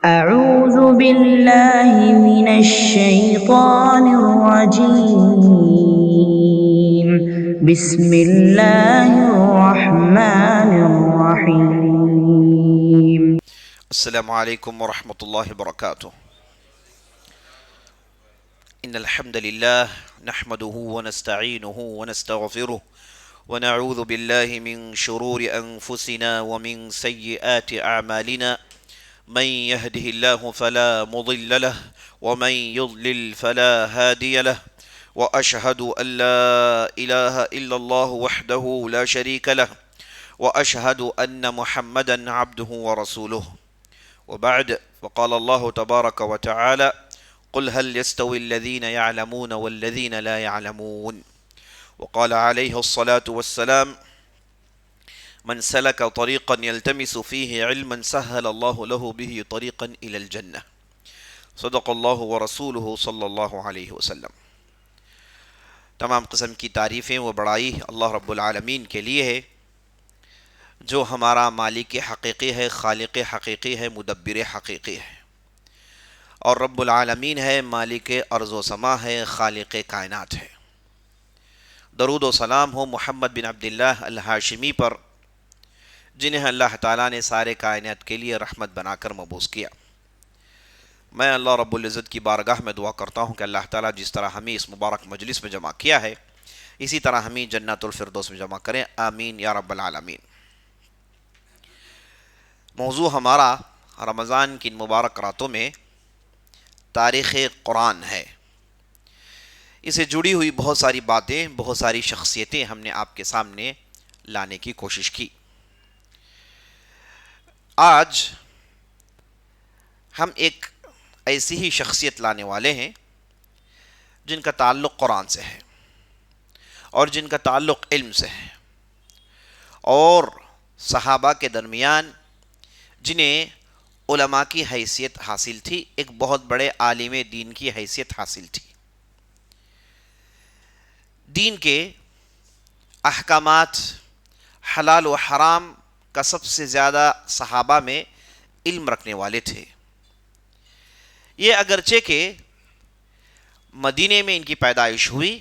أعوذ بالله من الشيطان الرجيم بسم الله الرحمن الرحيم السلام عليكم ورحمة الله وبركاته. إن الحمد لله نحمده ونستعينه ونستغفره ونعوذ بالله من شرور أنفسنا ومن سيئات أعمالنا. من يهده الله فلا مضل له ومن يضلل فلا هادي له، وأشهد أن لا إله إلا الله وحده لا شريك له، وأشهد أن محمدا عبده ورسوله. وبعد، فقال الله تبارك وتعالى: قل هل يستوي الذين يعلمون والذين لا يعلمون. وقال عليه الصلاة والسلام: من سلك طريقا يلتمس فيه علما سهل الله له به طريقا إلى الجنة. صدق الله ورسوله صلی اللہ علیہ وسلم. تمام قسم کی تعریفیں و بڑائی اللہ رب العالمین کے لیے ہے، جو ہمارا مالک حقیقی ہے، خالق حقیقی ہے، مدبر حقیقی ہے، اور رب العالمین ہے، مالک ارض و سما ہے، خالق کائنات ہے. درود و سلام ہو محمد بن عبداللہ الہاشمی پر، جنہیں اللہ تعالیٰ نے سارے کائنات کے لیے رحمت بنا کر مبعوث کیا. میں اللہ رب العزت کی بارگاہ میں دعا کرتا ہوں کہ اللہ تعالیٰ جس طرح ہمیں اس مبارک مجلس میں جمع کیا ہے، اسی طرح ہمیں جنت الفردوس میں جمع کریں، آمین یا رب العالمین. موضوع ہمارا رمضان کی ان مبارک راتوں میں تاریخ قرآن ہے. اسے جڑی ہوئی بہت ساری باتیں، بہت ساری شخصیتیں ہم نے آپ کے سامنے لانے کی کوشش کی. آج ہم ایک ایسی ہی شخصیت لانے والے ہیں جن کا تعلق قرآن سے ہے اور جن کا تعلق علم سے ہے، اور صحابہ کے درمیان جنہیں علماء کی حیثیت حاصل تھی، ایک بہت بڑے عالم دین کی حیثیت حاصل تھی. دین کے احکامات، حلال و حرام کا سب سے زیادہ صحابہ میں علم رکھنے والے تھے. یہ اگرچہ کہ مدینے میں ان کی پیدائش ہوئی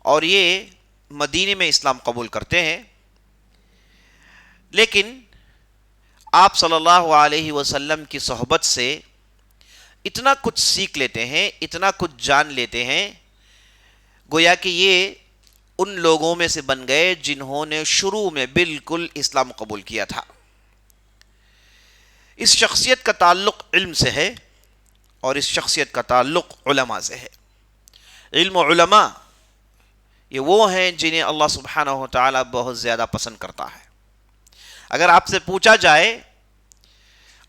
اور یہ مدینے میں اسلام قبول کرتے ہیں، لیکن آپ صلی اللہ علیہ وسلم کی صحبت سے اتنا کچھ سیکھ لیتے ہیں، اتنا کچھ جان لیتے ہیں، گویا کہ یہ ان لوگوں میں سے بن گئے جنہوں نے شروع میں بالکل اسلام قبول کیا تھا. اس شخصیت کا تعلق علم سے ہے اور اس شخصیت کا تعلق علماء سے ہے. علم و علماء یہ وہ ہیں جنہیں اللہ سبحانہ و تعالیٰ بہت زیادہ پسند کرتا ہے. اگر آپ سے پوچھا جائے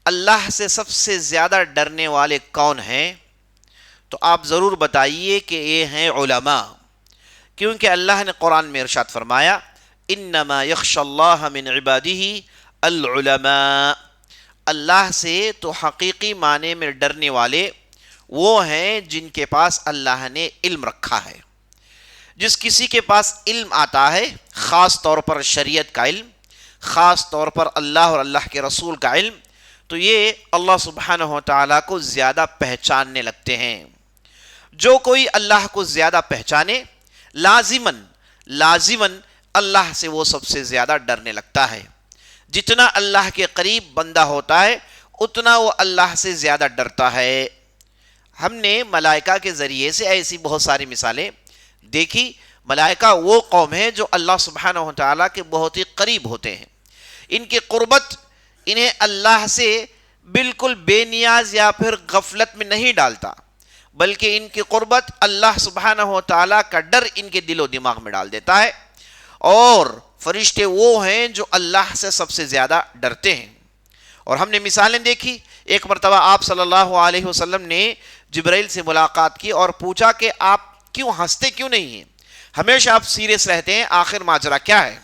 اللہ سے سب سے زیادہ ڈرنے والے کون ہیں، تو آپ ضرور بتائیے کہ یہ ہیں علماء، کیونکہ اللہ نے قرآن میں ارشاد فرمایا: انما یخشی اللہ من عبادہ العلماء. اللہ سے تو حقیقی معنی میں ڈرنے والے وہ ہیں جن کے پاس اللہ نے علم رکھا ہے. جس کسی کے پاس علم آتا ہے، خاص طور پر شریعت کا علم، خاص طور پر اللہ اور اللہ کے رسول کا علم، تو یہ اللہ سبحانہ و تعالیٰ کو زیادہ پہچاننے لگتے ہیں. جو کوئی اللہ کو زیادہ پہچانے، لازماً اللہ سے وہ سب سے زیادہ ڈرنے لگتا ہے. جتنا اللہ کے قریب بندہ ہوتا ہے، اتنا وہ اللہ سے زیادہ ڈرتا ہے. ہم نے ملائکہ کے ذریعے سے ایسی بہت ساری مثالیں دیکھی. ملائکہ وہ قوم ہے جو اللہ سبحانہ و تعالیٰ کے بہت ہی قریب ہوتے ہیں. ان کی قربت انہیں اللہ سے بالکل بے نیاز یا پھر غفلت میں نہیں ڈالتا، بلکہ ان کی قربت اللہ سبحانہ و تعالیٰ کا ڈر ان کے دل و دماغ میں ڈال دیتا ہے. اور فرشتے وہ ہیں جو اللہ سے سب سے زیادہ ڈرتے ہیں. اور ہم نے مثالیں دیکھی. ایک مرتبہ آپ صلی اللہ علیہ وسلم نے جبرائیل سے ملاقات کی اور پوچھا کہ آپ کیوں ہنستے کیوں نہیں ہیں، ہمیشہ آپ سیریس رہتے ہیں، آخر ماجرا کیا ہے؟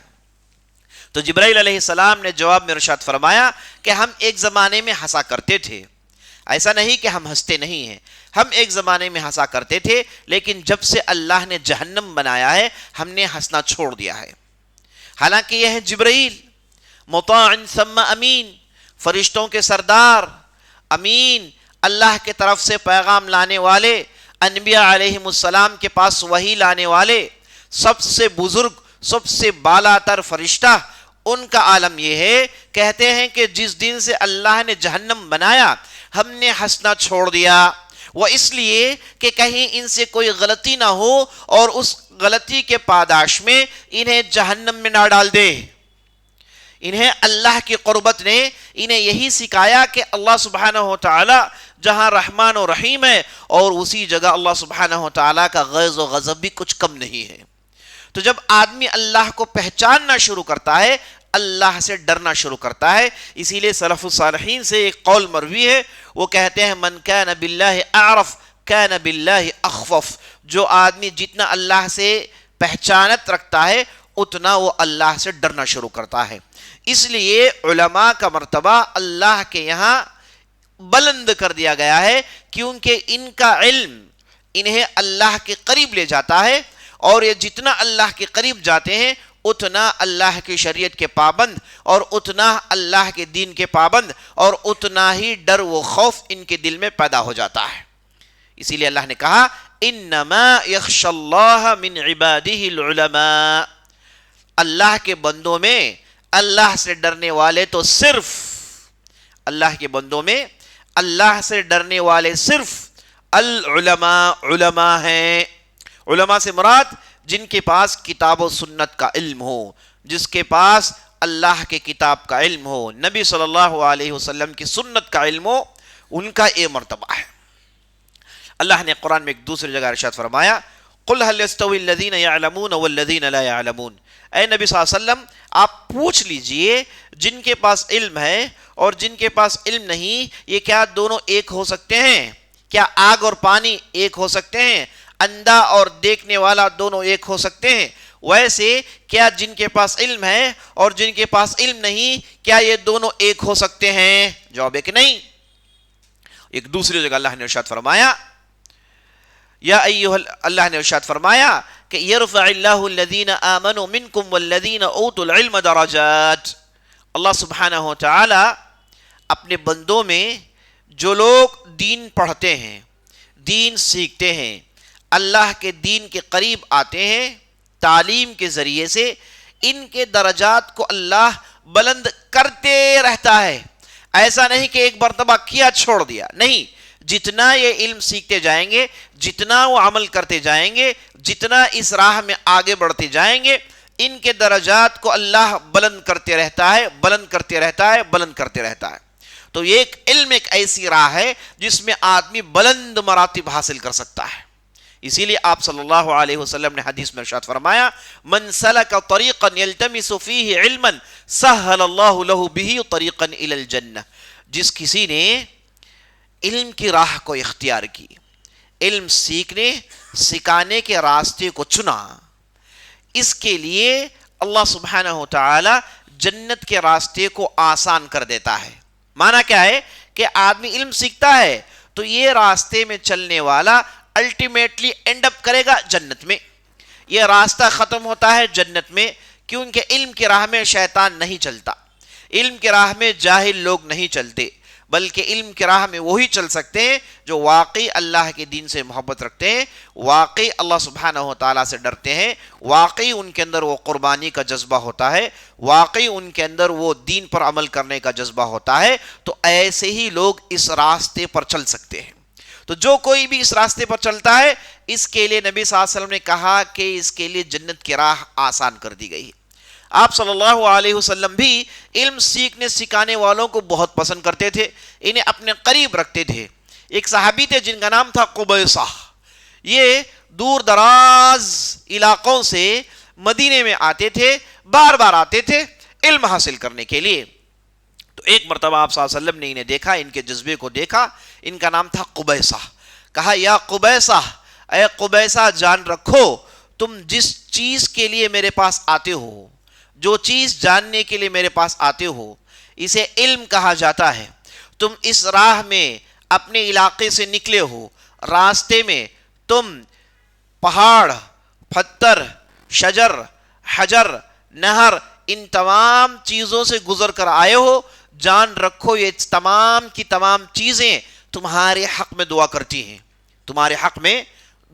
تو جبرائیل علیہ السلام نے جواب میں ارشاد فرمایا کہ ہم ایک زمانے میں ہنسا کرتے تھے. ایسا نہیں کہ ہم ہنستے نہیں ہیں، ہم ایک زمانے میں ہنسا کرتے تھے، لیکن جب سے اللہ نے جہنم بنایا ہے ہم نے ہنسنا چھوڑ دیا ہے. حالانکہ یہ ہے جبرائیل، مطاع ثم امین، فرشتوں کے سردار، امین، اللہ کے طرف سے پیغام لانے والے، انبیاء علیہم السلام کے پاس وحی لانے والے، سب سے بزرگ، سب سے بالا تر فرشتہ، ان کا عالم یہ ہے، کہتے ہیں کہ جس دن سے اللہ نے جہنم بنایا ہم نے ہنسنا چھوڑ دیا، وہ اس لیے کہ کہیں ان سے کوئی غلطی نہ ہو اور اس غلطی کے پاداش میں انہیں جہنم میں نہ ڈال دے۔ انہیں اللہ کی قربت نے انہیں یہی سکھایا کہ اللہ سبحانہ و تعالی جہاں رحمان و رحیم ہے اور اسی جگہ اللہ سبحانہ و تعالی کا غیظ و غضب بھی کچھ کم نہیں ہے۔ تو جب آدمی اللہ کو پہچاننا شروع کرتا ہے، اللہ سے ڈرنا شروع کرتا ہے، اسی لیے سلف الصالحین سے ایک قول مروی ہے، وہ کہتے ہیں من کان باللہ اعرف کان باللہ اخفف، جو آدمی جتنا اللہ سے پہچانت رکھتا ہے اتنا وہ اللہ سے ڈرنا شروع کرتا ہے۔ اس لیے علماء کا مرتبہ اللہ کے یہاں بلند کر دیا گیا ہے، کیونکہ ان کا علم انہیں اللہ کے قریب لے جاتا ہے، اور یہ جتنا اللہ کے قریب جاتے ہیں اتنا اللہ کی شریعت کے پابند اور اتنا اللہ کے دین کے پابند اور اتنا ہی ڈر و خوف ان کے دل میں پیدا ہو جاتا ہے۔ اسی لیے اللہ نے کہا انما یخشی اللہ من عبادہ العلماء، اللہ کے بندوں میں اللہ سے ڈرنے والے تو صرف اللہ کے بندوں میں اللہ سے ڈرنے والے صرف العلماء، علماء ہیں۔ علماء سے مراد جن کے پاس کتاب و سنت کا علم ہو، جس کے پاس اللہ کے کتاب کا علم ہو، نبی صلی اللہ علیہ وسلم کی سنت کا علم ہو، ان کا یہ مرتبہ ہے۔ اللہ نے قرآن میں ایک دوسری جگہ ارشاد فرمایا قل هل يستوي الذين يعلمون والذين لا يعلمون، اے نبی صلی اللہ علیہ وسلم آپ پوچھ لیجئے جن کے پاس علم ہے اور جن کے پاس علم نہیں، یہ کیا دونوں ایک ہو سکتے ہیں؟ کیا آگ اور پانی ایک ہو سکتے ہیں؟ اندھا اور دیکھنے والا دونوں ایک ہو سکتے ہیں؟ ویسے کیا جن کے پاس علم ہے اور جن کے پاس علم نہیں، کیا یہ دونوں ایک ہو سکتے ہیں؟ جواب ہے کہ نہیں۔ ایک دوسری جگہ اللہ نے ارشاد فرمایا یا اللہ نے ارشاد فرمایا کہ یرفع اللہ الذین آمنوا منکم والذین اوتوا العلم درجات، اللہ سبحانہ و تعالی اپنے بندوں میں جو لوگ دین پڑھتے ہیں، دین سیکھتے ہیں، اللہ کے دین کے قریب آتے ہیں تعلیم کے ذریعے سے، ان کے درجات کو اللہ بلند کرتے رہتا ہے۔ ایسا نہیں کہ ایک مرتبہ کیا چھوڑ دیا، نہیں، جتنا یہ علم سیکھتے جائیں گے، جتنا وہ عمل کرتے جائیں گے، جتنا اس راہ میں آگے بڑھتے جائیں گے، ان کے درجات کو اللہ بلند کرتے رہتا ہے، بلند کرتے رہتا ہے، بلند کرتے رہتا ہے۔ تو یہ ایک علم ایک ایسی راہ ہے جس میں آدمی بلند مراتب حاصل کر سکتا ہے۔ اسی لیے آپ صلی اللہ علیہ وسلم نے حدیث میں ارشاد فرمایا من سلک طریقا یلتمس فیہ علما سہل اللہ لہ بہ طریقا الی الجنہ، جس کسی نے علم کی راہ کو اختیار کی، علم سیکھنے سکھانے کے راستے کو چنا، اس کے لیے اللہ سبحانہ و تعالی جنت کے راستے کو آسان کر دیتا ہے۔ معنی کیا ہے کہ آدمی علم سیکھتا ہے تو یہ راستے میں چلنے والا الٹیمیٹلی اینڈ اپ کرے گا جنت میں، یہ راستہ ختم ہوتا ہے جنت میں، کیونکہ علم کی راہ میں شیطان نہیں چلتا، علم کی راہ میں جاہل لوگ نہیں چلتے، بلکہ علم کی راہ میں وہی چل سکتے ہیں جو واقعی اللہ کے دین سے محبت رکھتے ہیں، واقعی اللہ سبحانہ و تعالیٰ سے ڈرتے ہیں، واقعی ان کے اندر وہ قربانی کا جذبہ ہوتا ہے، واقعی ان کے اندر وہ دین پر عمل کرنے کا جذبہ ہوتا ہے، تو ایسے ہی لوگ اس راستے پر چل سکتے ہیں۔ تو جو کوئی بھی اس راستے پر چلتا ہے، اس کے لیے نبی صلی اللہ علیہ وسلم نے کہا کہ اس کے لیے جنت کی راہ آسان کر دی گئی ہے۔ آپ صلی اللہ علیہ وسلم بھی علم سیکھنے سکھانے والوں کو بہت پسند کرتے تھے، انہیں اپنے قریب رکھتے تھے۔ ایک صحابی تھے جن کا نام تھا قبیصہ، یہ دور دراز علاقوں سے مدینے میں آتے تھے، بار بار آتے تھے علم حاصل کرنے کے لیے۔ تو ایک مرتبہ آپ صلی اللہ علیہ وسلم نے انہیں دیکھا، ان کے جذبے کو دیکھا، ان کا نام تھا قبیصہ۔ کہا یا قبیصہ، اے قبیصہ جان رکھو تم جس چیز کے لیے میرے پاس آتے ہو، جو چیز جاننے کے لیے میرے پاس آتے ہو، اسے علم کہا جاتا ہے۔ تم اس راہ میں اپنے علاقے سے نکلے ہو، راستے میں تم پہاڑ، پتھر، شجر، حجر، نہر، ان تمام چیزوں سے گزر کر آئے ہو، جان رکھو یہ تمام کی تمام چیزیں تمہارے حق میں دعا کرتی ہیں، تمہارے حق میں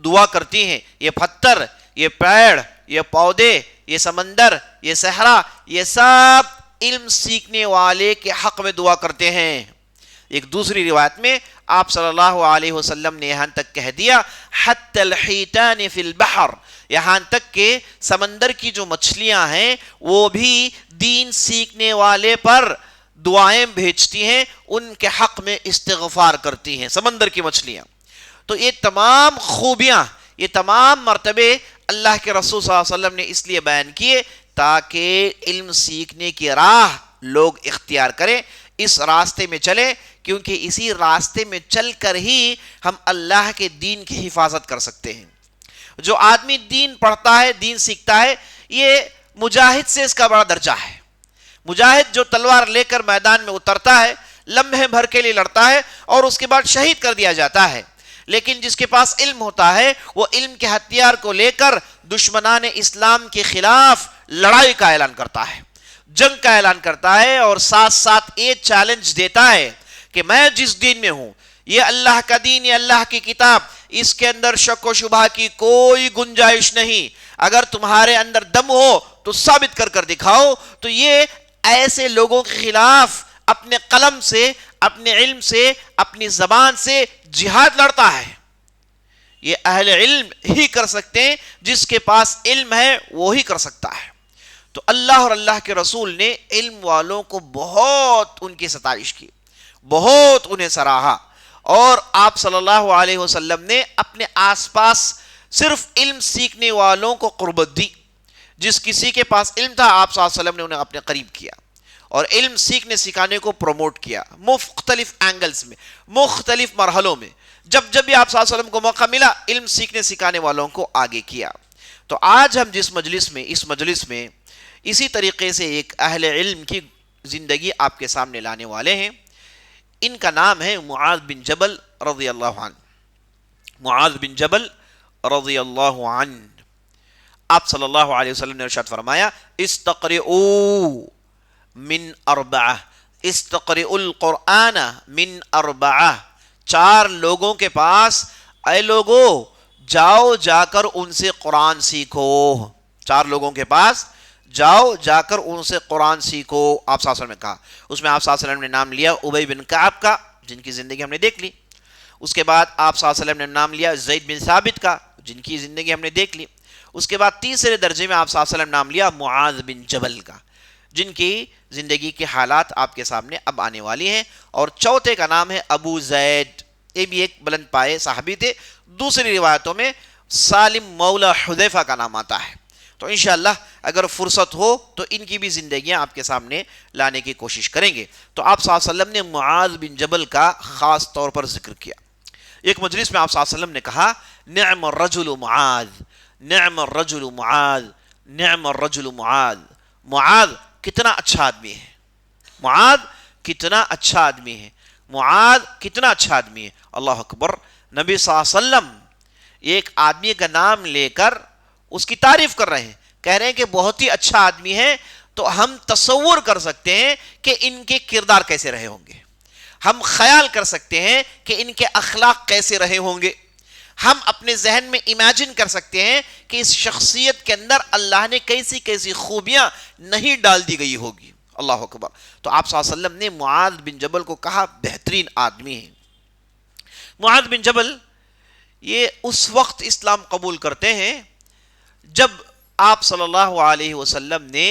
دعا کرتی ہیں۔ یہ پتھر، یہ پیڑ، یہ پودے، یہ سمندر، یہ صحرا، یہ سب علم سیکھنے والے کے حق میں دعا کرتے ہیں۔ ایک دوسری روایت میں آپ صلی اللہ علیہ وسلم نے یہاں تک کہہ دیا حتی الحیتان فی البحر، یہاں تک کہ سمندر کی جو مچھلیاں ہیں وہ بھی دین سیکھنے والے پر دعائیں بھیجتی ہیں، ان کے حق میں استغفار کرتی ہیں، سمندر کی مچھلیاں۔ تو یہ تمام خوبیاں، یہ تمام مرتبے اللہ کے رسول صلی اللہ علیہ وسلم نے اس لیے بیان کیے تاکہ علم سیکھنے کی راہ لوگ اختیار کریں، اس راستے میں چلیں، کیونکہ اسی راستے میں چل کر ہی ہم اللہ کے دین کی حفاظت کر سکتے ہیں۔ جو آدمی دین پڑھتا ہے، دین سیکھتا ہے، یہ مجاہد سے اس کا بڑا درجہ ہے۔ مجاہد جو تلوار لے کر میدان میں اترتا ہے، لمحے بھر کے لیے لڑتا ہے اور اس کے بعد شہید کر دیا جاتا ہے، لیکن جس کے پاس علم ہوتا ہے وہ علم کے ہتھیار کو لے کر دشمنان اسلام کے خلاف لڑائی کا اعلان کرتا ہے، جنگ کا اعلان کرتا ہے، اور ساتھ ساتھ یہ چیلنج دیتا ہے کہ میں جس دین میں ہوں، یہ اللہ کا دین، یہ اللہ کی کتاب، اس کے اندر شک و شبہ کی کوئی گنجائش نہیں، اگر تمہارے اندر دم ہو تو ثابت کر کر دکھاؤ۔ تو یہ ایسے لوگوں کے خلاف اپنے قلم سے، اپنے علم سے، اپنی زبان سے جہاد لڑتا ہے۔ یہ اہل علم ہی کر سکتے ہیں، جس کے پاس علم ہے وہی کر سکتا ہے۔ تو اللہ اور اللہ کے رسول نے علم والوں کو بہت ان کی ستائش کی، بہت انہیں سراہا، اور آپ صلی اللہ علیہ وسلم نے اپنے آس پاس صرف علم سیکھنے والوں کو قربت دی۔ جس کسی کے پاس علم تھا آپ صلی اللہ علیہ وسلم نے انہیں اپنے قریب کیا اور علم سیکھنے سکھانے کو پروموٹ کیا، مختلف اینگلز میں، مختلف مرحلوں میں۔ جب بھی آپ صلی اللہ علیہ وسلم کو موقع ملا علم سیکھنے سکھانے والوں کو آگے کیا۔ تو آج ہم جس مجلس میں، اس مجلس میں اسی طریقے سے ایک اہل علم کی زندگی آپ کے سامنے لانے والے ہیں۔ ان کا نام ہے معاذ بن جبل رضی اللہ عنہ۔ معاذ بن جبل رضی اللہ عنہ، آپ صلی اللہ علیہ وسلم نے ارشاد فرمایا استقرئوا من اربعہ، استقرئوا القرآن من اربعہ، چار لوگوں کے پاس، اے لوگوں جاؤ جا کر ان سے قرآن سیکھو، چار لوگوں کے پاس جاؤ جا کر ان سے قرآن سیکھو، آپ صلی اللہ علیہ وسلم نے کہا۔ اس میں آپ صلی اللہ علیہ وسلم نے نام لیا ابی بن کعب کا، جن کی زندگی ہم نے دیکھ لی۔ اس کے بعد آپ صلی اللہ علیہ وسلم نے نام لیا زید بن ثابت کا، جن کی زندگی ہم نے دیکھ لی۔ اس کے بعد تیسرے درجے میں آپ صلی اللہ علیہ وسلم نام لیا معاذ بن جبل کا، جن کی زندگی کے حالات آپ کے سامنے اب آنے والی ہیں۔ اور چوتھے کا نام ہے ابو زید، یہ بھی ایک بلند پائے صحابی تھے، دوسری روایتوں میں سالم مولا حذیفہ کا نام آتا ہے۔ تو انشاءاللہ اگر فرصت ہو تو ان کی بھی زندگیاں آپ کے سامنے لانے کی کوشش کریں گے۔ تو آپ صلی اللہ علیہ وسلم نے معاذ بن جبل کا خاص طور پر ذکر کیا۔ ایک مجلس میں آپ صلی اللہ علیہ وسلم نے کہا نعم الرجل معاذ، نعم الرجل معاذ، نعم الرجل معاذ، معاذ کتنا اچھا آدمی ہے، معاذ کتنا اچھا آدمی ہے، معاذ کتنا اچھا آدمی ہے۔ اللہ اکبر۔ نبی صلی اللہ علیہ وسلم ایک آدمی کا نام لے کر اس کی تعریف کر رہے ہیں، کہہ رہے ہیں کہ بہت ہی اچھا آدمی ہے۔ تو ہم تصور کر سکتے ہیں کہ ان کے کردار کیسے رہے ہوں گے، ہم خیال کر سکتے ہیں کہ ان کے اخلاق کیسے رہے ہوں گے، ہم اپنے ذہن میں امیجن کر سکتے ہیں کہ اس شخصیت کے اندر اللہ نے کیسی کیسی خوبیاں نہیں ڈال دی گئی ہوگی۔ اللہ اکبر۔ تو آپ صلی اللہ علیہ وسلم نے معاذ بن جبل کو کہا بہترین آدمی ہے۔ معاذ بن جبل یہ اس وقت اسلام قبول کرتے ہیں جب آپ صلی اللہ علیہ وسلم نے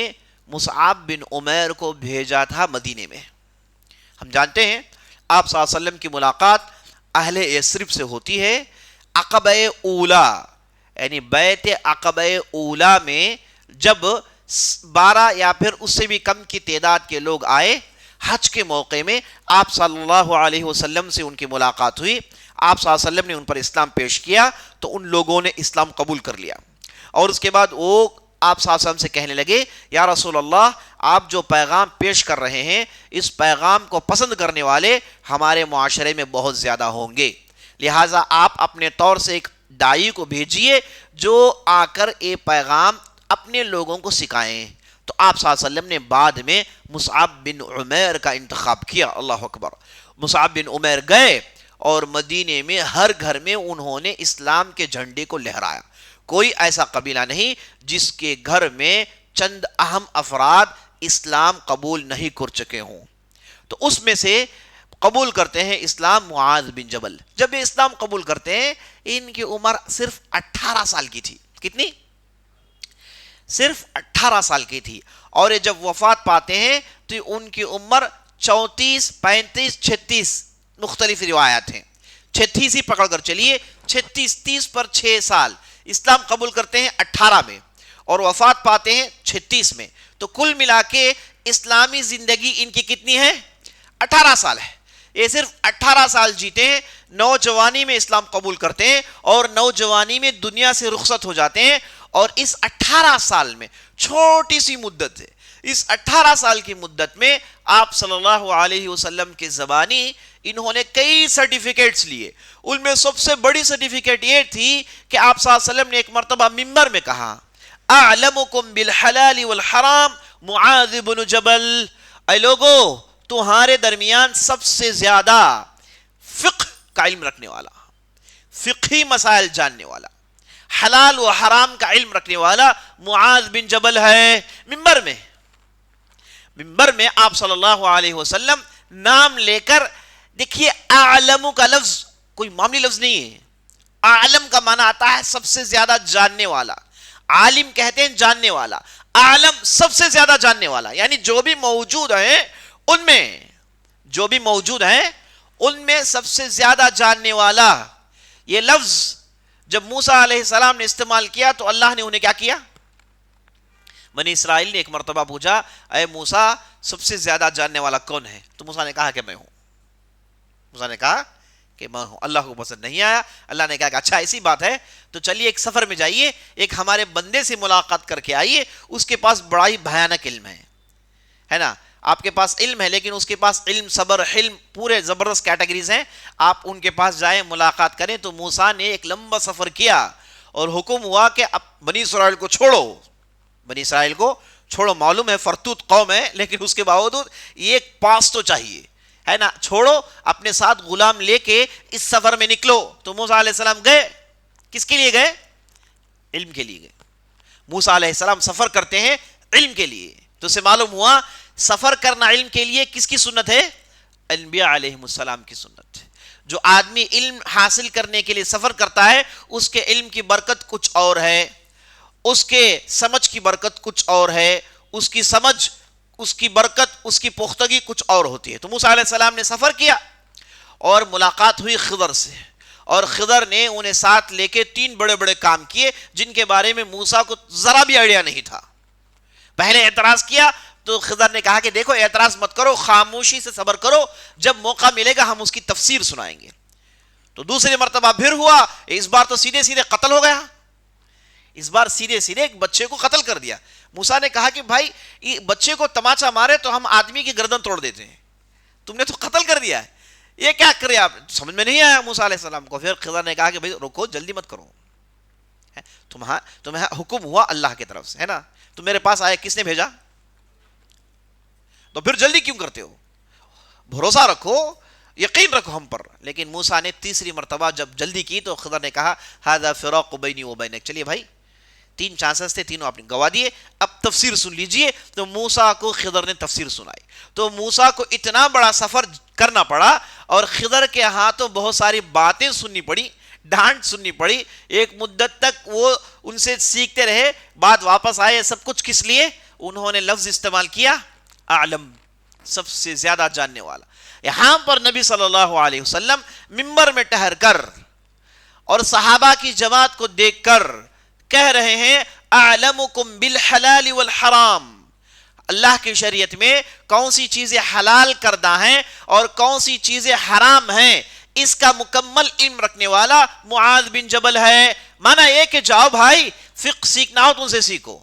مصعب بن عمیر کو بھیجا تھا مدینے میں۔ ہم جانتے ہیں آپ صلی اللہ علیہ وسلم کی ملاقات اہل یثرب سے ہوتی ہے عقبہ اولا، یعنی بیعت عقبہ اولا میں جب 12 یا پھر اس سے بھی کم کی تعداد کے لوگ آئے حج کے موقع میں، آپ صلی اللہ علیہ وسلم سے ان کی ملاقات ہوئی، آپ صلی اللہ علیہ وسلم نے ان پر اسلام پیش کیا تو ان لوگوں نے اسلام قبول کر لیا، اور اس کے بعد وہ آپ صلی اللہ علیہ وسلم سے کہنے لگے یا رسول اللہ آپ جو پیغام پیش کر رہے ہیں اس پیغام کو پسند کرنے والے ہمارے معاشرے میں بہت زیادہ ہوں گے، لہٰذا آپ اپنے طور سے ایک داعی کو بھیجیے جو آ کر یہ پیغام اپنے لوگوں کو سکھائیں تو آپ صلی اللہ علیہ وسلم نے بعد میں مصعب بن عمیر کا انتخاب کیا. اللہ اکبر. مصعب بن عمیر گئے اور مدینے میں ہر گھر میں انہوں نے اسلام کے جھنڈے کو لہرایا. کوئی ایسا قبیلہ نہیں جس کے گھر میں چند اہم افراد اسلام قبول نہیں کر چکے ہوں. تو اس میں سے قبول کرتے ہیں اسلام معاذ بن جبل. جب یہ اسلام قبول کرتے ہیں ان کی عمر صرف 18 سال کی تھی. کتنی؟ صرف 18 سال کی تھی. اور یہ جب وفات پاتے ہیں تو ان کی عمر 34 35 36 مختلف روایات ہیں. 36 ہی پکڑ کر چلیے. 36 30 پر 6 سال. اسلام قبول کرتے ہیں 18 میں اور وفات پاتے ہیں 36 میں. تو کل ملا کے اسلامی زندگی ان کی کتنی ہے؟ 18 سال ہے. یہ صرف 18 سال جیتے ہیں. نوجوانی میں اسلام قبول کرتے ہیں اور نوجوانی میں دنیا سے رخصت ہو جاتے ہیں. اور اس 18 سال میں چھوٹی سی مدت ہے. اس 18 سال کی مدت میں آپ صلی اللہ علیہ وسلم کے زبانی انہوں نے کئی سرٹیفکیٹس لیے. ان میں سب سے بڑی سرٹیفکیٹ یہ تھی کہ آپ صلی اللہ علیہ وسلم نے ایک مرتبہ منبر میں کہا اعلمکم بالحلال والحرام معاذ بن جبل. اے لوگو تمہارے درمیان سب سے زیادہ فقہ کا علم رکھنے والا, فقہی مسائل جاننے والا, حلال و حرام کا علم رکھنے والا معاذ بن جبل ہے. منبر میں آپ صلی اللہ علیہ وسلم نام لے کر دیکھیے. اعلم کا لفظ کوئی معمولی لفظ نہیں ہے. اعلم کا معنی آتا ہے سب سے زیادہ جاننے والا. عالم کہتے ہیں جاننے والا. عالم سب سے زیادہ جاننے والا, یعنی جو بھی موجود ہیں ان میں سب سے زیادہ جاننے والا. یہ لفظ جب موسیٰ علیہ السلام نے استعمال کیا تو اللہ نے انہیں کیا کیا؟ بنی اسرائیل نے ایک مرتبہ پوچھا اے موسیٰ سب سے زیادہ جاننے والا کون ہے؟ تو موسیٰ نے کہا کہ میں ہوں. اللہ کو پسند نہیں آیا. اللہ نے کہا کہ اچھا ایسی بات ہے تو چلیے ایک سفر میں جائیے, ایک ہمارے بندے سے ملاقات کر کے آئیے, اس کے پاس بڑا ہی بھیانک علم ہے نا. آپ کے پاس علم ہے لیکن اس کے پاس علم, صبر, حلم پورے زبردست کیٹیگریز ہیں. آپ ان کے پاس جائیں, ملاقات کریں. تو موسیٰ نے ایک لمبا سفر کیا اور حکم ہوا کہ اب بنی اسرائیل کو چھوڑو. معلوم ہے فرتوت قوم ہے لیکن اس کے باوجود ایک پاس تو چاہیے ہے نا. چھوڑو, اپنے ساتھ غلام لے کے اس سفر میں نکلو. تو موسیٰ علیہ السلام گئے. کس کے لیے گئے؟ علم کے لیے گئے. موسیٰ علیہ السلام سفر کرتے ہیں علم کے لیے. تو اسے معلوم ہوا سفر کرنا علم کے لیے کس کی سنت ہے؟ انبیاء علیہ السلام کی سنت. جو آدمی علم حاصل کرنے کے لیے سفر کرتا ہے اس کے علم کی برکت کچھ اور ہے, اس کے سمجھ کی برکت کچھ اور ہے, اس کی سمجھ, اس کی برکت, اس کی پختگی کچھ اور ہوتی ہے. تو موسیٰ علیہ السلام نے سفر کیا اور ملاقات ہوئی خضر سے, اور خضر نے انہیں ساتھ لے کے 3 بڑے بڑے کام کیے جن کے بارے میں موسیٰ کو ذرا بھی آئیڈیا نہیں تھا. پہلے اعتراض کیا تو خضر نے کہا کہ دیکھو اعتراض مت کرو, خاموشی سے صبر کرو, جب موقع ملے گا ہم اس کی تفسیر سنائیں گے. تو دوسری مرتبہ پھر ہوا. اس بار تو سیدھے سیدھے قتل ہو گیا. اس بار سیدھے سیدھے ایک بچے کو قتل کر دیا. موسیٰ نے کہا کہ بھائی یہ بچے کو تماچا مارے تو ہم آدمی کی گردن توڑ دیتے ہیں, تم نے تو قتل کر دیا ہے, یہ کیا کرے آپ؟ سمجھ میں نہیں آیا موسیٰ علیہ السلام کو. پھر خضر نے کہا کہ بھائی رکو, جلدی مت کرو, تمہیں حکم ہوا اللہ کی طرف سے ہے نا, تو میرے پاس آئے, کس نے بھیجا؟ تو پھر جلدی کیوں کرتے ہو؟ بھروسہ رکھو, یقین رکھو ہم پر. لیکن موسیٰ نے تیسری مرتبہ جب جلدی کی تو خضر نے کہا ھذا فراق بینی و بینک. چلیے بھائی 3 چانسز تھے, تینوں آپ نے گوا دیے, اب تفسیر سن لیجئے. تو موسیٰ کو خضر نے تفسیر سنائی. تو موسیٰ کو اتنا بڑا سفر کرنا پڑا اور خضر کے ہاتھوں بہت ساری باتیں سننی پڑی, ڈانٹ سننی پڑی. ایک مدت تک وہ ان سے سیکھتے رہے, بعد واپس آئے. سب کچھ کس لیے؟ انہوں نے لفظ استعمال کیا اعلم, سب سے زیادہ جاننے والا. یہاں پر نبی صلی اللہ علیہ وسلم منبر میں ٹہر کر اور صحابہ کی جماعت کو دیکھ کر کہہ رہے ہیں اعلمکم بالحلال والحرام. اللہ کی شریعت میں کون سی چیزیں حلال کردہ ہیں اور کون سی چیزیں حرام ہیں, اس کا مکمل علم رکھنے والا معاذ بن جبل ہے. مانا یہ کہ جاؤ بھائی فقہ سیکھنا ہو تو ان سے سیکھو.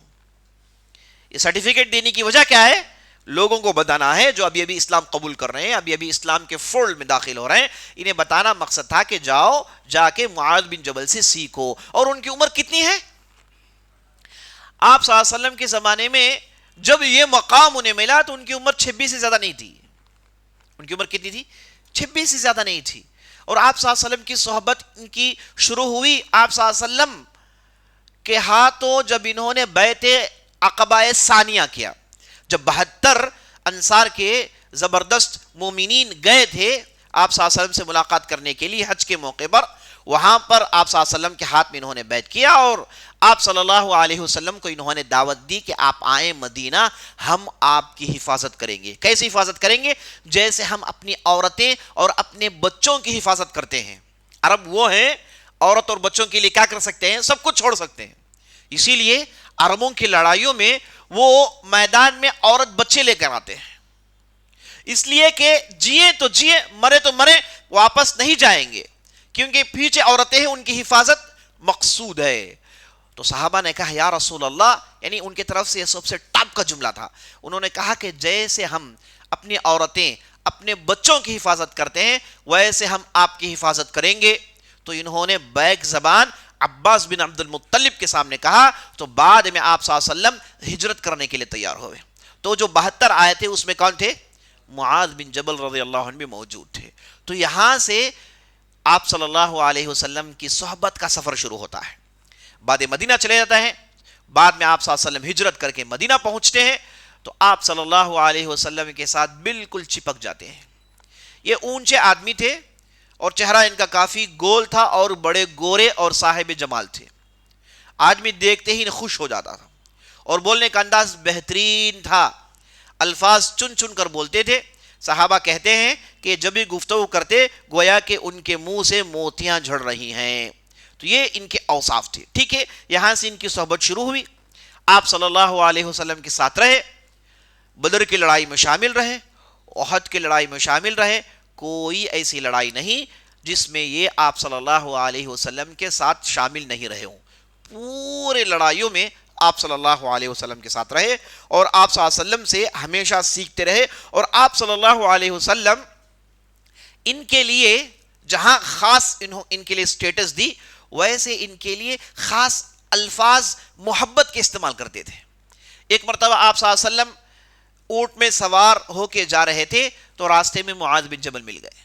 یہ سرٹیفکیٹ دینے کی وجہ کیا ہے؟ لوگوں کو بتانا ہے جو ابھی اسلام قبول کر رہے ہیں, ابھی اسلام کے فولڈ میں داخل ہو رہے ہیں, انہیں بتانا مقصد تھا کہ جاؤ جا کے معاذ بن جبل سے سیکھو. اور ان کی عمر کتنی ہے؟ آپ صلی اللہ علیہ وسلم کے زمانے میں جب یہ مقام انہیں ملا تو ان کی عمر 26 سے زیادہ نہیں تھی. ان کی عمر کتنی تھی؟ 26 سے زیادہ نہیں تھی. اور آپ صلی اللہ علیہ وسلم کی صحبت ان کی شروع ہوئی آپ صلی اللہ علیہ وسلم کے ہاتھوں جب انہوں نے بیعت عقبہ ثانیہ کیا. جب 72 انصار کے زبردست مومنین گئے تھے آپ صلی اللہ علیہ وسلم سے ملاقات کرنے کے لیے حج کے موقع پر, وہاں پر آپ صلی اللہ علیہ وسلم کے ہاتھ میں انہوں نے بیعت کیا اور آپ صلی اللہ علیہ وسلم کو انہوں نے دعوت دی کہ آپ آئیں مدینہ, ہم آپ کی حفاظت کریں گے. کیسے حفاظت کریں گے؟ جیسے ہم اپنی عورتیں اور اپنے بچوں کی حفاظت کرتے ہیں. عرب وہ ہیں عورت اور بچوں کے لیے کیا کر سکتے ہیں؟ سب کچھ چھوڑ سکتے ہیں. اسی لیے عربوں کی لڑائیوں میں وہ میدان میں عورت بچے لے کر آتے ہیں, اس لیے کہ جیے تو جیے, مرے تو مرے, واپس نہیں جائیں گے, کیونکہ پیچھے عورتیں ہیں, ان کی حفاظت مقصود ہے. تو صحابہ نے کہا یا رسول اللہ, یعنی ان کی طرف سے یہ سب سے ٹاپ کا جملہ تھا. انہوں نے کہا کہ جیسے ہم اپنی عورتیں اپنے بچوں کی حفاظت کرتے ہیں ویسے ہم آپ کی حفاظت کریں گے. تو انہوں نے بیک زبان عباس بن عبد المطلب کے سامنے کہا, تو بعد میں آپ صلی اللہ علیہ وسلم ہجرت کرنے کے لیے تیار ہوئے. تو جو 72 آئے تھے اس میں کون تھے؟ معاذ بن جبل رضی اللہ عنہ بھی موجود تھے. تو یہاں سے آپ صلی اللہ علیہ وسلم کی صحبت کا سفر شروع ہوتا ہے. بعد مدینہ چلے جاتا ہے, بعد میں آپ صلی اللہ علیہ وسلم ہجرت کر کے مدینہ پہنچتے ہیں تو آپ صلی اللہ علیہ وسلم کے ساتھ بالکل چپک جاتے ہیں. یہ اونچے آدمی تھے اور چہرہ ان کا کافی گول تھا اور بڑے گورے اور صاحب جمال تھے. آدمی دیکھتے ہی خوش ہو جاتا تھا اور بولنے کا انداز بہترین تھا, الفاظ چن چن کر بولتے تھے. صحابہ کہتے ہیں کہ جب بھی گفتگو کرتے گویا کہ ان کے منہ سے موتیاں جھڑ رہی ہیں. تو یہ ان کے اوصاف تھے. ٹھیک ہے, یہاں سے ان کی صحبت شروع ہوئی. آپ صلی اللہ علیہ وسلم کے ساتھ رہے, بدر کی لڑائی میں شامل رہے, احد کی لڑائی میں شامل رہے. کوئی ایسی لڑائی نہیں جس میں یہ آپ صلی اللہ علیہ وسلم کے ساتھ شامل نہیں رہے ہوں. پورے لڑائیوں میں آپ صلی اللہ علیہ وسلم کے ساتھ رہے اور آپ صلی اللہ علیہ وسلم سے ہمیشہ سیکھتے رہے. اور آپ صلی اللہ علیہ وسلم ان کے لیے جہاں خاص ان کے لیے سٹیٹس دی, ویسے ان کے لیے خاص الفاظ محبت کے استعمال کرتے تھے. ایک مرتبہ آپ صلی اللہ علیہ وسلم اونٹ میں سوار ہو کے جا رہے تھے تو راستے میں معاذ بن جبل مل گئے.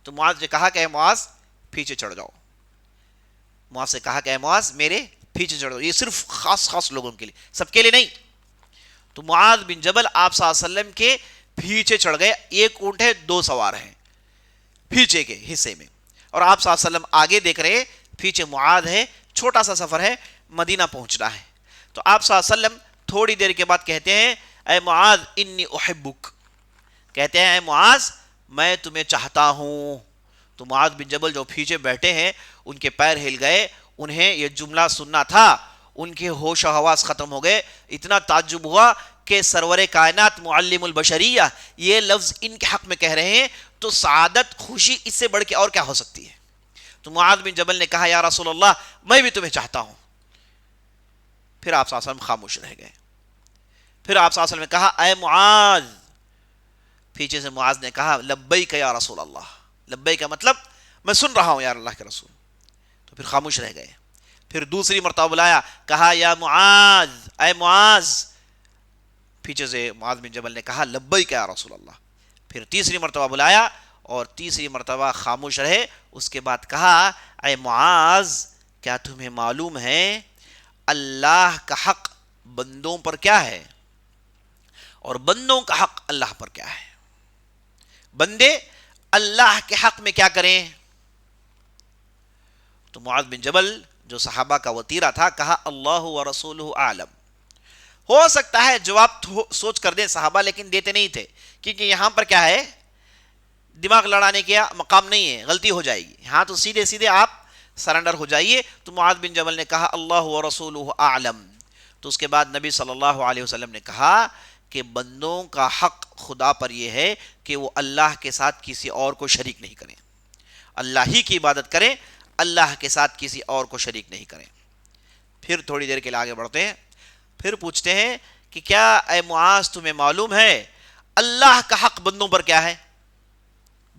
تو معاذ نے کہا کہ اے معاذ پیچھے چڑھ جاؤ. معاذ سے کہا کہ اے معاذ میرے پیچھے چڑھ جاؤ. یہ صرف خاص لوگوں کے لیے, سب کے لیے نہیں. تو معاذ بن جبل آپ صلی اللہ علیہ وسلم کے پیچھے چڑھ گئے. ایک اونٹ ہے, 2 سوار ہیں پیچھے کے حصے میں, اور آپ صلی اللہ علیہ وسلم آگے دیکھ رہے, پیچھے معاذ ہے. چھوٹا سا سفر ہے, مدینہ پہنچنا ہے. تو آپ صلی اللہ علیہ وسلم تھوڑی دیر کے بعد کہتے ہیں اے معاذ انی احبک, کہتے ہیں اے معاذ میں تمہیں چاہتا ہوں. تو معاذ بن جبل جو پیچھے بیٹھے ہیں ان کے پیر ہل گئے, انہیں یہ جملہ سننا تھا, ان کے ہوش و حواس ختم ہو گئے. اتنا تعجب ہوا کہ سرور کائنات معلم البشریہ یہ لفظ ان کے حق میں کہہ رہے ہیں, تو سعادت خوشی اس سے بڑھ کے اور کیا ہو سکتی ہے. تو معاذ بن جبل نے کہا یا رسول اللہ میں بھی تمہیں چاہتا ہوں. پھر آپ صلی اللہ علیہ وسلم خاموش رہ گئے. پھر آپ صلی اللہ علیہ وسلم نے کہا اے معاذ. پیچھے سے معاذ نے کہا لبیک یا رسول اللہ. لبیک کا مطلب میں سن رہا ہوں یا اللہ کے رسول. تو پھر خاموش رہ گئے. پھر دوسری مرتبہ بلایا, کہا یا معاذ اے معاذ. پیچھے سے معاذ بن جبل نے کہا لبیک یا رسول اللہ. پھر تیسری مرتبہ بلایا اور تیسری مرتبہ خاموش رہے. اس کے بعد کہا اے معاذ کیا تمہیں معلوم ہے اللہ کا حق بندوں پر کیا ہے اور بندوں کا حق اللہ پر کیا ہے. بندے اللہ کے حق میں کیا کریں. تو معاذ بن جبل جو صحابہ کا وطیرہ تھا کہا اللہ و رسولہ اعلم. ہو سکتا ہے جواب سوچ کر دیں صحابہ, لیکن دیتے نہیں تھے, کیونکہ یہاں پر کیا ہے دماغ لڑانے کا مقام نہیں ہے, غلطی ہو جائے گی. ہاں تو سیدھے آپ سرنڈر ہو جائیے. تو معاذ بن جبل نے کہا اللہ و رسولہ اعلم. تو اس کے بعد نبی صلی اللہ علیہ وسلم نے کہا کہ بندوں کا حق خدا پر یہ ہے کہ وہ اللہ کے ساتھ کسی اور کو شریک نہیں کریں, اللہ ہی کی عبادت کریں, اللہ کے ساتھ کسی اور کو شریک نہیں کریں. پھر تھوڑی دیر کے لیے آگے بڑھتے ہیں. پھر پوچھتے ہیں کہ کیا اے معاذ تمہیں معلوم ہے اللہ کا حق بندوں پر کیا ہے.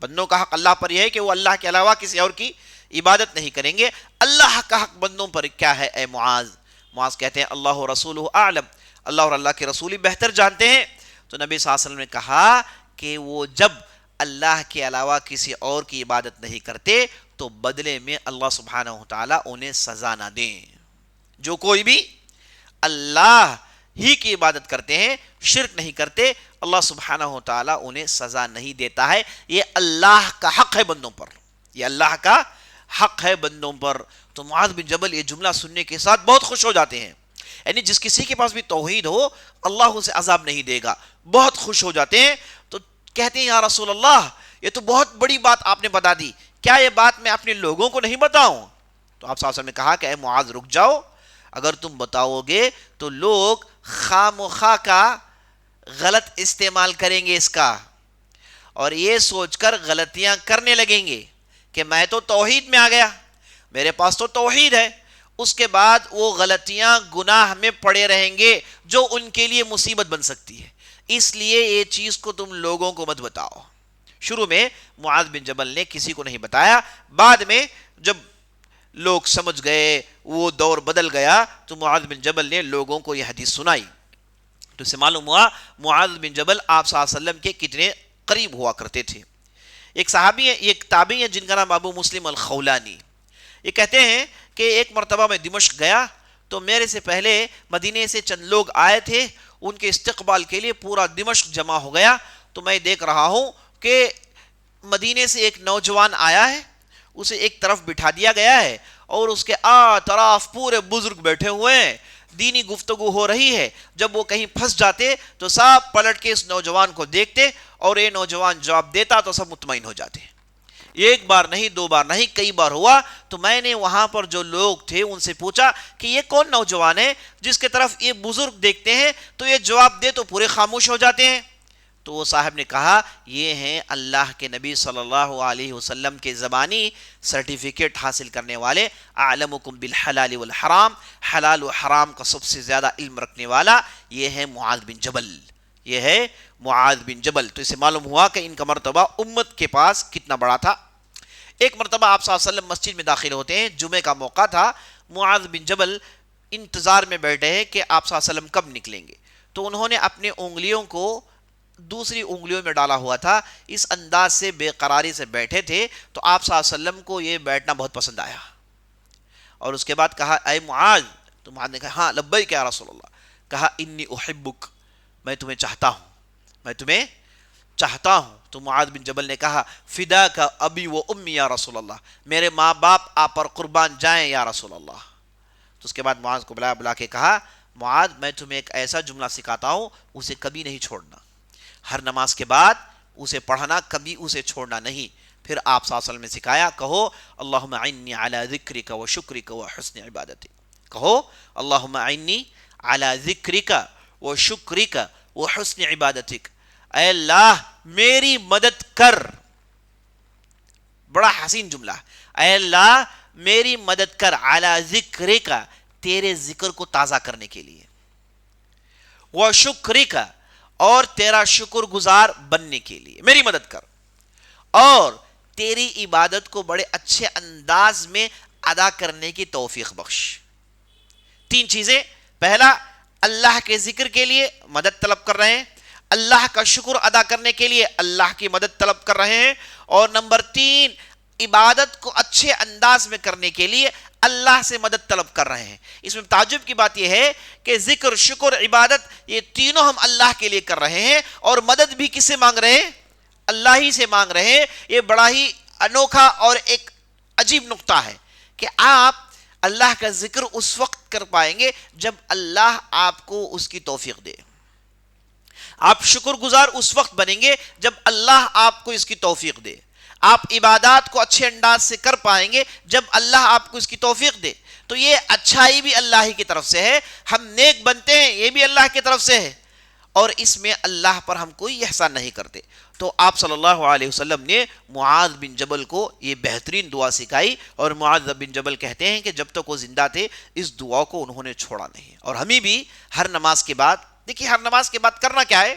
بندوں کا حق اللہ پر یہ ہے کہ وہ اللہ کے علاوہ کسی اور کی عبادت نہیں کریں گے. اللہ کا حق بندوں پر کیا ہے اے معاذ. معاذ کہتے ہیں اللہ رسولہ اعلم, اللہ اور اللہ کے رسول ہی بہتر جانتے ہیں۔ تو نبی صلی اللہ علیہ وسلم نے کہا کہ وہ جب اللہ کے علاوہ کسی اور کی عبادت نہیں کرتے تو بدلے میں اللہ سبحانہ وتعالی انہیں سزا نہ دیں۔ جو کوئی بھی اللہ ہی کی عبادت کرتے ہیں، شرک نہیں کرتے، اللہ سبحانہ وتعالی انہیں سزا نہیں دیتا ہے۔ یہ اللہ کا حق ہے بندوں پر، یہ اللہ کا حق ہے بندوں پر۔ تو معاذ بن جبل یہ جملہ سننے کے ساتھ بہت خوش ہو جاتے ہیں، یعنی جس کسی کے پاس بھی توحید ہو اللہ اسے عذاب نہیں دے گا، بہت خوش ہو جاتے ہیں۔ تو کہتے ہیں یا رسول اللہ یہ تو بہت بڑی بات آپ نے بتا دی، کیا یہ بات میں اپنے لوگوں کو نہیں بتاؤں؟ تو آپ صلی اللہ علیہ وسلم نے کہا کہ اے معاذ رک جاؤ، اگر تم بتاؤ گے تو لوگ خام و خواہ کا غلط استعمال کریں گے اس کا، اور یہ سوچ کر غلطیاں کرنے لگیں گے کہ میں تو توحید میں آ گیا، میرے پاس تو توحید ہے، اس کے بعد وہ غلطیاں گناہ میں پڑے رہیں گے جو ان کے لیے مصیبت بن سکتی ہے، اس لیے یہ چیز کو تم لوگوں کو مت بتاؤ۔ شروع میں معاذ بن جبل نے کسی کو نہیں بتایا، بعد میں جب لوگ سمجھ گئے، وہ دور بدل گیا، تو معاذ بن جبل نے لوگوں کو یہ حدیث سنائی۔ تو اسے معلوم ہوا معاذ بن جبل آپ صلی اللہ علیہ وسلم کے کتنے قریب ہوا کرتے تھے۔ ایک صحابی ہے، ایک تابعی ہے جن کا نام ابو مسلم الخولانی، یہ کہتے ہیں کہ ایک مرتبہ میں دمشق گیا تو میرے سے پہلے مدینے سے چند لوگ آئے تھے، ان کے استقبال کے لیے پورا دمشق جمع ہو گیا، تو میں دیکھ رہا ہوں کہ مدینے سے ایک نوجوان آیا ہے، اسے ایک طرف بٹھا دیا گیا ہے اور اس کے اطراف پورے بزرگ بیٹھے ہوئے ہیں، دینی گفتگو ہو رہی ہے، جب وہ کہیں پھنس جاتے تو سب پلٹ کے اس نوجوان کو دیکھتے اور یہ نوجوان جواب دیتا تو سب مطمئن ہو جاتے۔ ایک بار نہیں، دو بار نہیں، کئی بار ہوا، تو میں نے وہاں پر جو لوگ تھے ان سے پوچھا کہ یہ کون نوجوان ہے جس کے طرف یہ بزرگ دیکھتے ہیں تو یہ جواب دے تو پورے خاموش ہو جاتے ہیں؟ تو وہ صاحب نے کہا یہ ہیں اللہ کے نبی صلی اللہ علیہ وسلم کے زبانی سرٹیفکیٹ حاصل کرنے والے، اعلمکم بالحلال والحرام، حلال و حرام کا سب سے زیادہ علم رکھنے والا، یہ ہے معاذ بن جبل، یہ ہے معاذ بن جبل۔ تو اسے معلوم ہوا کہ ان کا مرتبہ امت کے پاس کتنا بڑا تھا۔ ایک مرتبہ آپ صلی اللہ علیہ وسلم مسجد میں داخل ہوتے ہیں، جمعے کا موقع تھا، معاذ بن جبل انتظار میں بیٹھے ہیں کہ آپ صلی اللہ علیہ وسلم کب نکلیں گے، تو انہوں نے اپنے انگلیوں کو دوسری انگلیوں میں ڈالا ہوا تھا، اس انداز سے بے قراری سے بیٹھے تھے، تو آپ صلی اللہ علیہ وسلم کو یہ بیٹھنا بہت پسند آیا، اور اس کے بعد کہا اے معاذ، تو معاذ نے کہا ہاں لبیک یا رسول اللہ، کہا انی احبک، میں تمہیں چاہتا ہوں، میں تمہیں چاہتا ہوں۔ تو معاذ بن جبل نے کہا فداک ابی و امی یا رسول اللہ، میرے ماں باپ آپ پر قربان جائیں یا رسول اللہ۔ تو اس کے بعد معاذ کو بلا کے کہا معاذ میں تمہیں ایک ایسا جملہ سکھاتا ہوں، اسے کبھی نہیں چھوڑنا، ہر نماز کے بعد اسے پڑھنا، کبھی اسے چھوڑنا نہیں۔ پھر آپ صلی اللہ علیہ وسلم نے سکھایا کہو اللہم اعنی علی ذکرک و شکرک و حسن عبادتک، کہو اللہم اعنی علی ذکرک و شکرک و حسن عبادتک، اے اللہ میری مدد کر، بڑا حسین جملہ، اے اللہ میری مدد کر، علی ذکرک تیرے ذکر کو تازہ کرنے کے لیے، و شکرک اور تیرا شکر گزار بننے کے لیے میری مدد کر، اور تیری عبادت کو بڑے اچھے انداز میں ادا کرنے کی توفیق بخش۔ تین چیزیں، پہلا اللہ کے ذکر کے لیے مدد طلب کر رہے ہیں، اللہ کا شکر ادا کرنے کے لیے اللہ کی مدد طلب کر رہے ہیں، اور نمبر تین عبادت کو اچھے انداز میں کرنے کے لیے اللہ سے مدد طلب کر رہے ہیں۔ اس میں تعجب کی بات یہ ہے کہ ذکر، شکر، عبادت یہ تینوں ہم اللہ کے لیے کر رہے ہیں، اور مدد بھی کس سے مانگ رہے ہیں؟ اللہ ہی سے مانگ رہے ہیں۔ یہ بڑا ہی انوکھا اور ایک عجیب نقطہ ہے کہ آپ اللہ کا ذکر اس وقت کر پائیں گے جب اللہ آپ کو اس کی توفیق دے، آپ شکر گزار اس وقت بنیں گے جب اللہ آپ کو اس کی توفیق دے، آپ عبادات کو اچھے انداز سے کر پائیں گے جب اللہ آپ کو اس کی توفیق دے۔ تو یہ اچھائی بھی اللہ ہی کی طرف سے ہے، ہم نیک بنتے ہیں یہ بھی اللہ کی طرف سے ہے، اور اس میں اللہ پر ہم کوئی احسان نہیں کرتے۔ تو آپ صلی اللہ علیہ وسلم نے معاذ بن جبل کو یہ بہترین دعا سکھائی، اور معاذ بن جبل کہتے ہیں کہ جب تک وہ زندہ تھے اس دعا کو انہوں نے چھوڑا نہیں۔ اور ہمیں بھی ہر نماز کے بعد، دیکھیے ہر نماز کے بعد کرنا کیا ہے،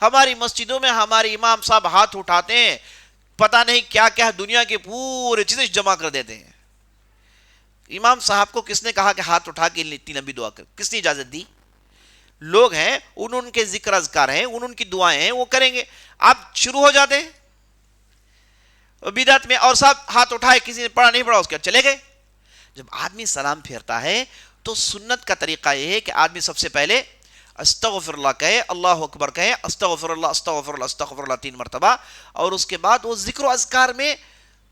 ہماری مسجدوں میں ہمارے امام صاحب ہاتھ اٹھاتے ہیں، پتہ نہیں کیا کیا دنیا کے پورے چیزیں جمع کر دیتے ہیں۔ امام صاحب کو کس نے کہا کہ ہاتھ اٹھا کے اتنی لمبی دعا کر؟ کس نے اجازت دی؟ لوگ ہیں، ان کے ذکر اذکار ہیں، ان کی دعائیں ہیں، وہ کریں گے. آپ شروع ہو جاتے ہیں بدعت میں، اور سب ہاتھ اٹھائے، کسی نے پڑھا نہیں پڑھا اس کے چلے گئے. جب آدمی سلام پھیرتا ہے تو سنت کا طریقہ یہ ہے کہ آدمی سب سے پہلے استغفر اللہ کہے، اللہ اکبر کہے، استغفر اللہ استغفر اللہ استغفر اللہ 3 مرتبہ، اور اس کے بعد وہ ذکر و اذکار میں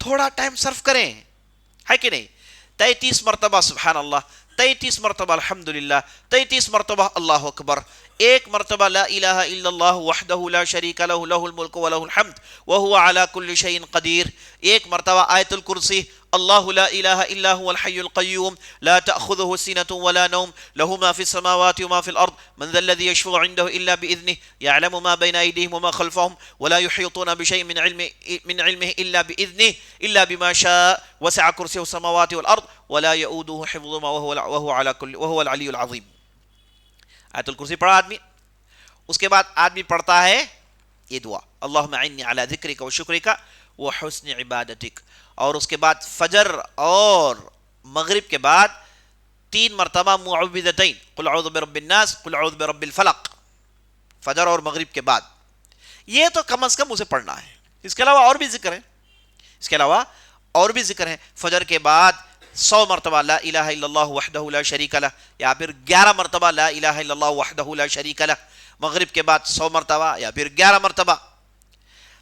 تھوڑا ٹائم صرف کریں، ہے کہ نہیں؟ 33 مرتبہ سبحان اللہ، 33 مرتبہ الحمدللہ، 33 مرتبہ اللہ اکبر، 1 مرتبہ لا الہ الا اللہ وحدہ لا شریک لہ لہ الملک ولہ الحمد وہو علی کل شیء قدیر، 1 مرتبہ آیت الکرسی، اللہ لا الہ الا هو الحی القیوم لا تأخذه سنة ولا نوم له ما في السماوات وما في الأرض من ذا الذي يشفع عنده إلا بإذنه يعلم ما بين أيديهم وما خلفهم ولا يحيطون بشيء من علمه إلا بإذنه إلا بما شاء وسع كرسيه السماوات والأرض ولا يؤوده حفظهما وهو العلي العظيم. آیت الکرسی پڑھا آدمی، اس کے بعد آدمی پڑھتا ہے یہ دعا، اللہم اعنی علی ذکرک و شکرک و حسن عبادتک، اور اس کے بعد فجر اور مغرب کے بعد 3 مرتبہ معوذتین، قل اعوذ برب الناس، قل اعوذ برب الفلق، فجر اور مغرب کے بعد. یہ تو کم از کم اسے پڑھنا ہے. اس کے علاوہ اور بھی ذکر ہیں، فجر کے بعد 100 مرتبہ لا الہ الا اللہ وحدہ لا شریک لہ، یا پھر 11 مرتبہ لا الہ الا اللہ وحدہ لا شریک لہ، مغرب کے بعد 100 مرتبہ یا پھر 11 مرتبہ.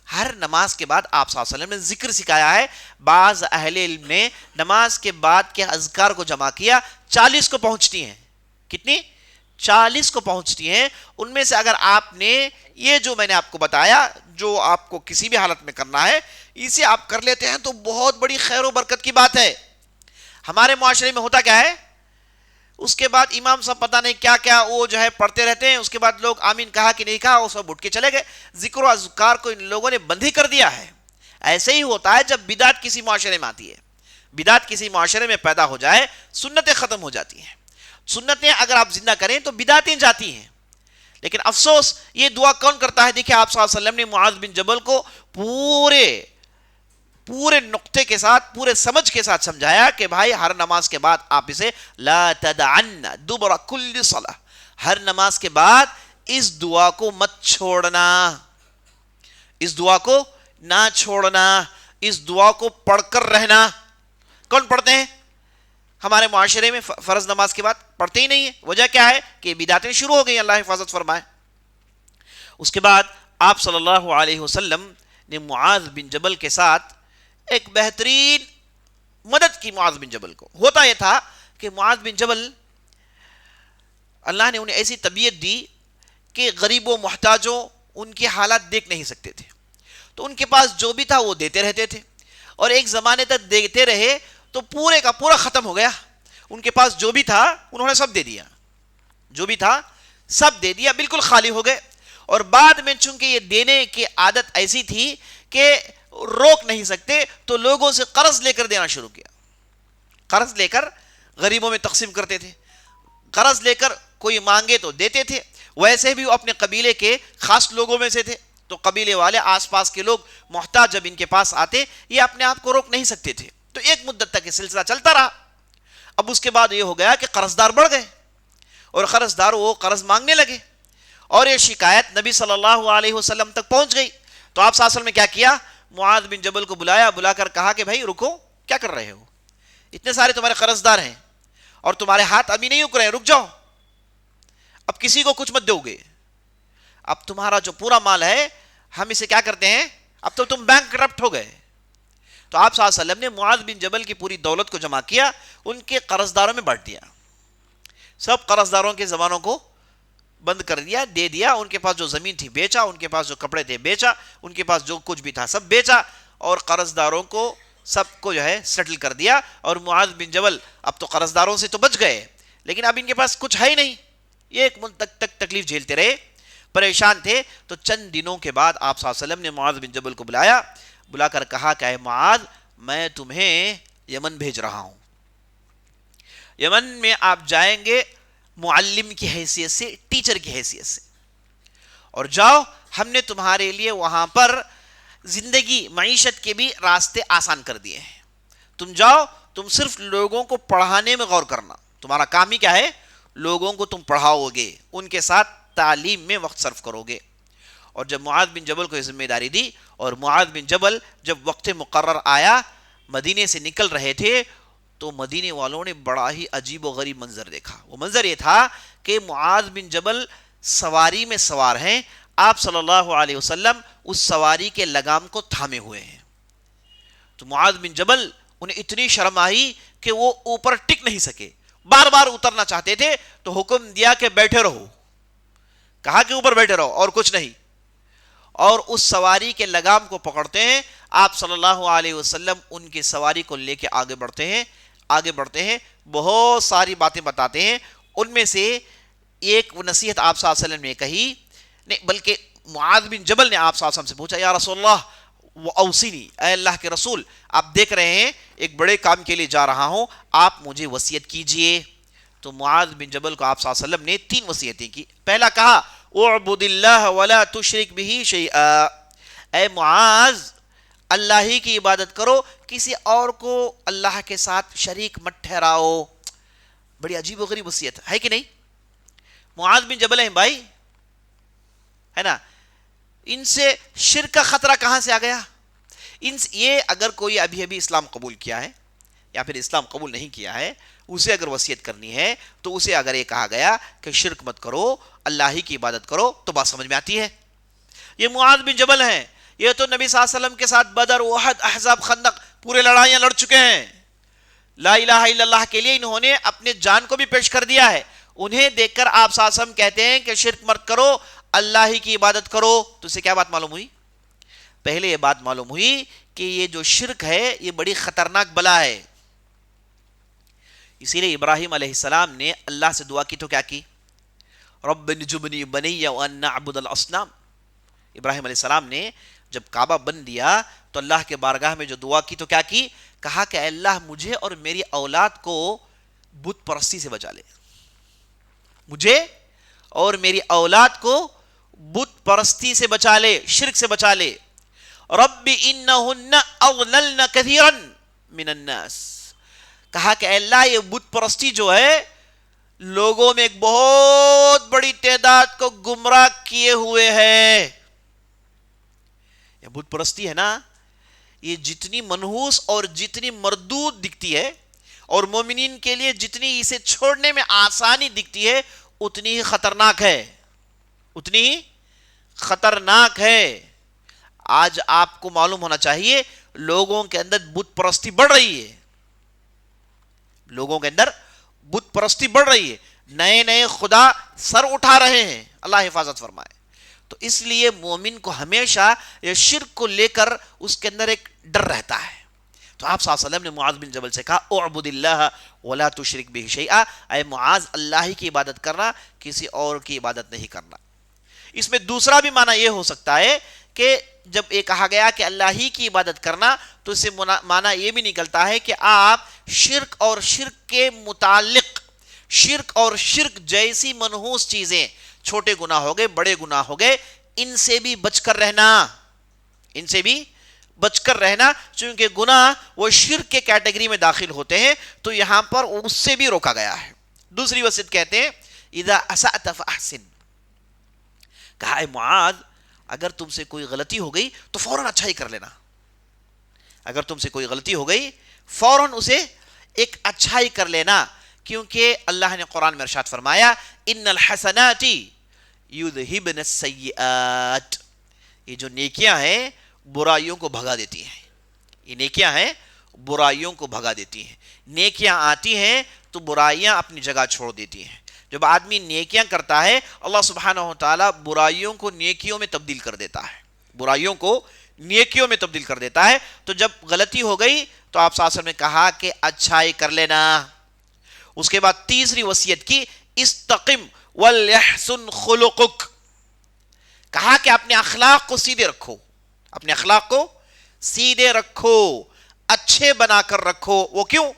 ہر نماز کے بعد آپ صلی اللہ علیہ وسلم نے ذکر سکھایا ہے. بعض اہل علم نے نماز کے بعد کے اذکار کو جمع کیا، 40 کو پہنچتی ہیں. کتنی؟ 40 کو پہنچتی ہیں. ان میں سے اگر آپ نے یہ جو میں نے آپ کو بتایا، جو آپ کو کسی بھی حالت میں کرنا ہے، اسے آپ کر لیتے ہیں تو بہت بڑی خیر و برکت کی بات ہے. ہمارے معاشرے میں ہوتا کیا ہے، اس کے بعد امام صاحب پتہ نہیں کیا کیا وہ جو ہے پڑھتے رہتے ہیں، اس کے بعد لوگ آمین کہا کہ نہیں کہا، وہ سب اٹھ کے چلے گئے. ذکر و اذکار کو ان لوگوں نے بند ہی کر دیا ہے. ایسے ہی ہوتا ہے جب بدعت کسی معاشرے میں آتی ہے. بدعت کسی معاشرے میں پیدا ہو جائے، سنتیں ختم ہو جاتی ہیں. سنتیں اگر آپ زندہ کریں تو بدعتیں جاتی ہیں. لیکن افسوس یہ دعا کون کرتا ہے؟ دیکھیں آپ صلی اللہ علیہ وسلم نے معاذ بن جبل کو پورے نقطے کے ساتھ، پورے سمجھ کے ساتھ سمجھایا کہ بھائی ہر نماز کے بعد آپ اسے لا تدعن دبر کل صلاح، ہر نماز کے بعد اس دعا کو مت چھوڑنا، اس دعا کو نہ چھوڑنا، اس دعا کو پڑھ کر رہنا. کون پڑھتے ہیں؟ ہمارے معاشرے میں فرض نماز کے بعد پڑھتے ہی نہیں ہیں. وجہ کیا ہے؟ کہ بدعتیں شروع ہو گئی. اللہ حفاظت فرمائے. اس کے بعد آپ صلی اللہ علیہ وسلم نے معاذ بن جبل کے ساتھ ایک بہترین مدد کی. معاذ بن جبل کو ہوتا یہ تھا کہ معاذ بن جبل اللہ نے انہیں ایسی طبیعت دی کہ غریبوں محتاجوں ان کے حالات دیکھ نہیں سکتے تھے، تو ان کے پاس جو بھی تھا وہ دیتے رہتے تھے، اور ایک زمانے تک دیتے رہے تو پورے کا پورا ختم ہو گیا. ان کے پاس جو بھی تھا انہوں نے سب دے دیا، جو بھی تھا سب دے دیا، بالکل خالی ہو گئے. اور بعد میں چونکہ یہ دینے کی عادت ایسی تھی کہ روک نہیں سکتے، تو لوگوں سے قرض لے کر دینا شروع کیا. قرض لے کر غریبوں میں تقسیم کرتے تھے، قرض لے کر کوئی مانگے تو دیتے تھے. ویسے بھی وہ اپنے قبیلے کے خاص لوگوں میں سے تھے، تو قبیلے والے آس پاس کے لوگ محتاج جب ان کے پاس آتے، یہ اپنے آپ کو روک نہیں سکتے تھے. تو ایک مدت تک یہ سلسلہ چلتا رہا. اب اس کے بعد یہ ہو گیا کہ قرض دار بڑھ گئے، اور قرض دار وہ قرض مانگنے لگے، اور یہ شکایت نبی صلی اللہ علیہ وسلم تک پہنچ گئی. تو آپ صلی اللہ علیہ وسلم نے کیا کیا؟ معاذ بن جبل کو بلا کر کہا کہ بھائی رکو، کیا کر رہے ہو؟ اتنے سارے تمہارے قرض دار ہیں اور تمہارے ہاتھ ابھی نہیں رک رہے ہیں، رک جاؤ، اب کسی کو کچھ مت دو گے. اب تمہارا جو پورا مال ہے ہم اسے کیا کرتے ہیں، اب تو تم بینک کرپٹ ہو گئے. تو آپ صلی اللہ علیہ وسلم نے معاذ بن جبل کی پوری دولت کو جمع کیا، ان کے قرض داروں میں بانٹ دیا. سب قرض داروں کے زمانوں کو بند کر دیا، دے دیا. ان کے پاس جو زمین تھی بیچا، ان کے پاس جو کپڑے تھے بیچا، ان کے پاس جو کچھ بھی تھا سب بیچا، اور قرض داروں کو سب کو جو ہے سیٹل کر دیا. اور معاذ بن جبل اب تو قرض داروں سے تو بچ گئے، لیکن اب ان کے پاس کچھ ہے ہی نہیں. یہ ایک مدت تک تکلیف جھیلتے رہے، پریشان تھے. تو چند دنوں کے بعد آپ صلی اللہ علیہ وسلم نے معاذ بن جبل کو بلا کر کہا کہ اے معاذ، میں تمہیں یمن بھیج رہا ہوں. یمن میں آپ جائیں گے معلم کی حیثیت سے، ٹیچر کی حیثیت سے، اور جاؤ، ہم نے تمہارے لیے وہاں پر زندگی معیشت کے بھی راستے آسان کر دیے ہیں. تم جاؤ، تم صرف لوگوں کو پڑھانے میں غور کرنا، تمہارا کام ہی کیا ہے؟ لوگوں کو تم پڑھاؤ گے، ان کے ساتھ تعلیم میں وقت صرف کرو گے۔ اور جب معاذ بن جبل کو یہ ذمہ داری دی، اور معاذ بن جبل جب وقت مقرر آیا مدینے سے نکل رہے تھے، تو مدینے والوں نے بڑا ہی عجیب و غریب منظر دیکھا۔ وہ منظر یہ تھا کہ معاذ بن جبل سواری میں سوار ہیں، آپ صلی اللہ علیہ وسلم اس سواری کے لگام کو تھامے ہوئے ہیں۔ تو معاذ بن جبل انہیں اتنی شرم آئی کہ وہ اوپر ٹک نہیں سکے، بار بار اترنا چاہتے تھے تو حکم دیا کہ بیٹھے رہو، کہا کہ اوپر بیٹھے رہو اور کچھ نہیں، اور اس سواری کے لگام کو پکڑتے ہیں۔ آپ صلی اللہ علیہ وسلم ان کی سواری کو لے کے آگے بڑھتے ہیں، بہت ساری باتیں بتاتے ہیں۔ ان میں سے ایک نصیحت آپ صلی اللہ علیہ وسلم نے کہی، نہیں بلکہ معاذ بن جبل نے آپ صلی اللہ علیہ وسلم سے پوچھا، یا رسول اللہ اوصینی، اے اللہ کے رسول، آپ دیکھ رہے ہیں ایک بڑے کام کے لیے جا رہا ہوں، آپ مجھے وصیت کیجئے۔ تو معاذ بن جبل کو آپ صلی اللہ علیہ وسلم نے 3 وصیتیں کی۔ پہلا کہا، اعبد اللہ ولا تشرک بہ شیئا، اے معاذ اللہ ہی کی عبادت کرو، کسی اور کو اللہ کے ساتھ شریک مت ٹھہراؤ۔ بڑی عجیب و غریب وصیت ہے کہ نہیں؟ معاذ بن جبل ہیں بھائی، ہے نا، ان سے شرک کا خطرہ کہاں سے آ گیا؟ یہ اگر کوئی ابھی اسلام قبول کیا ہے یا پھر اسلام قبول نہیں کیا ہے، اسے اگر وصیت کرنی ہے تو اسے اگر یہ کہا گیا کہ شرک مت کرو، اللہ ہی کی عبادت کرو، تو بات سمجھ میں آتی ہے۔ یہ معاذ بن جبل ہیں، یہ تو نبی صلی اللہ علیہ وسلم کے ساتھ بدر، احد، احزاب، خندق پورے لڑائیاں لڑ چکے ہیں۔ لا الہ الا اللہ کے لیے انہوں نے اپنے جان کو بھی پیش کر دیا ہے۔ انہیں دیکھ کر آپ صلی اللہ علیہ وسلم کہتے ہیں کہ شرک مت کرو، اللہ ہی کی عبادت کرو، تو اسے کیا بات معلوم ہوئی؟ پہلے یہ بات معلوم ہوئی کہ یہ جو شرک ہے یہ بڑی خطرناک بلا ہے۔ اسی لیے ابراہیم علیہ السلام نے اللہ سے دعا کی تو کیا کی؟ رب نجبنی بنی وان نعبد الاصنام۔ ابراہیم علیہ السلام نے جب کعبہ بن دیا تو اللہ کے بارگاہ میں جو دعا کی تو کیا کی؟ کہا کہ اے اللہ مجھے اور میری اولاد کو بت پرستی سے بچا لے، مجھے اور میری اولاد کو بت پرستی سے بچا لے، شرک سے بچا لے۔ رب انہن اضللن کثیرا من الناس، کہا کہ اے اللہ یہ بت پرستی جو ہے لوگوں میں ایک بہت بڑی تعداد کو گمراہ کیے ہوئے ہے۔ یہ بت پرستی ہے نا، یہ جتنی منحوس اور جتنی مردود دکھتی ہے، اور مومنین کے لیے جتنی اسے چھوڑنے میں آسانی دکھتی ہے، اتنی ہی خطرناک ہے، اتنی ہی خطرناک ہے۔ آج آپ کو معلوم ہونا چاہیے لوگوں کے اندر بت پرستی بڑھ رہی ہے، لوگوں کے اندر بت پرستی بڑھ رہی ہے، نئے نئے خدا سر اٹھا رہے ہیں، اللہ حفاظت فرمائے۔ تو اس لیے مومن کو ہمیشہ یہ شرک کو لے کر اس کے اندر ایک ڈر رہتا ہے۔ تو آپ صلی اللہ علیہ وسلم نے معاذ بن جبل سے کہا اعبد اللہ ولا تشرک بہ شیئا، اے معاذ اللہ ہی کی عبادت کرنا، کسی اور کی عبادت نہیں کرنا۔ اس میں دوسرا بھی معنی یہ ہو سکتا ہے کہ جب یہ کہا گیا کہ اللہ ہی کی عبادت کرنا، تو اس سے معنی یہ بھی نکلتا ہے کہ آپ شرک اور شرک کے متعلق، شرک اور شرک جیسی منحوس چیزیں، چھوٹے گناہ ہو گئے، بڑے گناہ ہو گئے، ان سے بھی بچ کر رہنا، ان سے بھی بچ کر رہنا، چونکہ گناہ وہ شرک کے کیٹیگری میں داخل ہوتے ہیں، تو یہاں پر اس سے بھی روکا گیا ہے۔ دوسری وصیت کہتے ہیں اذا اسأت فاحسن، کہا اے معاذ اگر تم سے کوئی غلطی ہو گئی تو فوراً اچھائی کر لینا، اگر تم سے کوئی غلطی ہو گئی فوراً اسے ایک اچھائی کر لینا، کیونکہ اللہ نے قرآن میں ارشاد فرمایا ان الحسنات یذہبن السیئات، یہ جو نیکیاں ہیں برائیوں کو بھگا دیتی ہیں، یہ نیکیاں ہیں برائیوں کو بھگا دیتی ہیں، نیکیاں آتی ہیں تو برائیاں اپنی جگہ چھوڑ دیتی ہیں۔ جب آدمی نیکیاں کرتا ہے اللہ سبحانہ و تعالیٰ برائیوں کو نیکیوں میں تبدیل کر دیتا ہے، برائیوں کو نیکیوں میں تبدیل کر دیتا ہے۔ تو جب غلطی ہو گئی تو آپ صلی اللہ علیہ وسلم نے کہا کہ اچھائی کر لینا۔ اس کے بعد تیسری وصیت کی استقم ولیحسن خلقک، کہا کہ اپنے اخلاق کو سیدھے رکھو، اپنے اخلاق کو سیدھے رکھو، اچھے بنا کر رکھو۔ وہ کیوں؟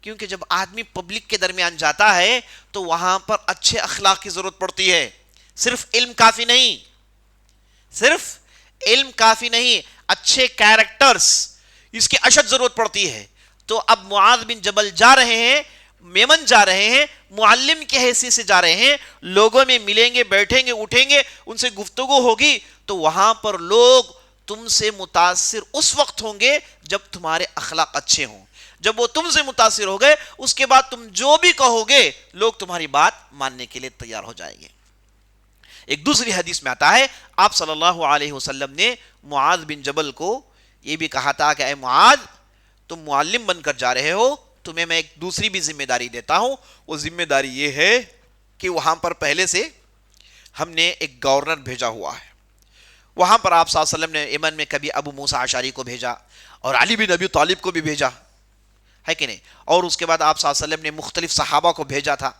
کیونکہ جب آدمی پبلک کے درمیان جاتا ہے تو وہاں پر اچھے اخلاق کی ضرورت پڑتی ہے، صرف علم کافی نہیں، صرف علم کافی نہیں، اچھے کیریکٹرز، اس کی اشد ضرورت پڑتی ہے۔ تو اب معاذ بن جبل جا رہے ہیں یمن جا رہے ہیں، معلم کی حیثیت سے جا رہے ہیں، لوگوں میں ملیں گے، بیٹھیں گے، اٹھیں گے، ان سے گفتگو ہوگی، تو وہاں پر لوگ تم سے متاثر اس وقت ہوں گے جب تمہارے اخلاق اچھے ہوں. جب وہ تم سے متاثر ہو گئے، اس کے بعد تم جو بھی کہو گے لوگ تمہاری بات ماننے کے لیے تیار ہو جائیں گے. ایک دوسری حدیث میں آتا ہے آپ صلی اللہ علیہ وسلم نے معاذ بن جبل کو یہ بھی کہا تھا کہ اے معاذ، تم معلم بن کر جا رہے ہو، تمہیں میں ایک دوسری بھی ذمہ داری دیتا ہوں. وہ ذمہ داری یہ ہے کہ وہاں پر پہلے سے ہم نے ایک گورنر بھیجا ہوا ہے. وہاں پر آپ صلی اللہ علیہ وسلم نے یمن میں کبھی ابو موسیٰ اشعری کو بھیجا اور علی بن ابی طالب کو بھی بھیجا ہے کہ نہیں، اور اس کے بعد آپ صلی اللہ علیہ وسلم نے مختلف صحابہ کو بھیجا تھا.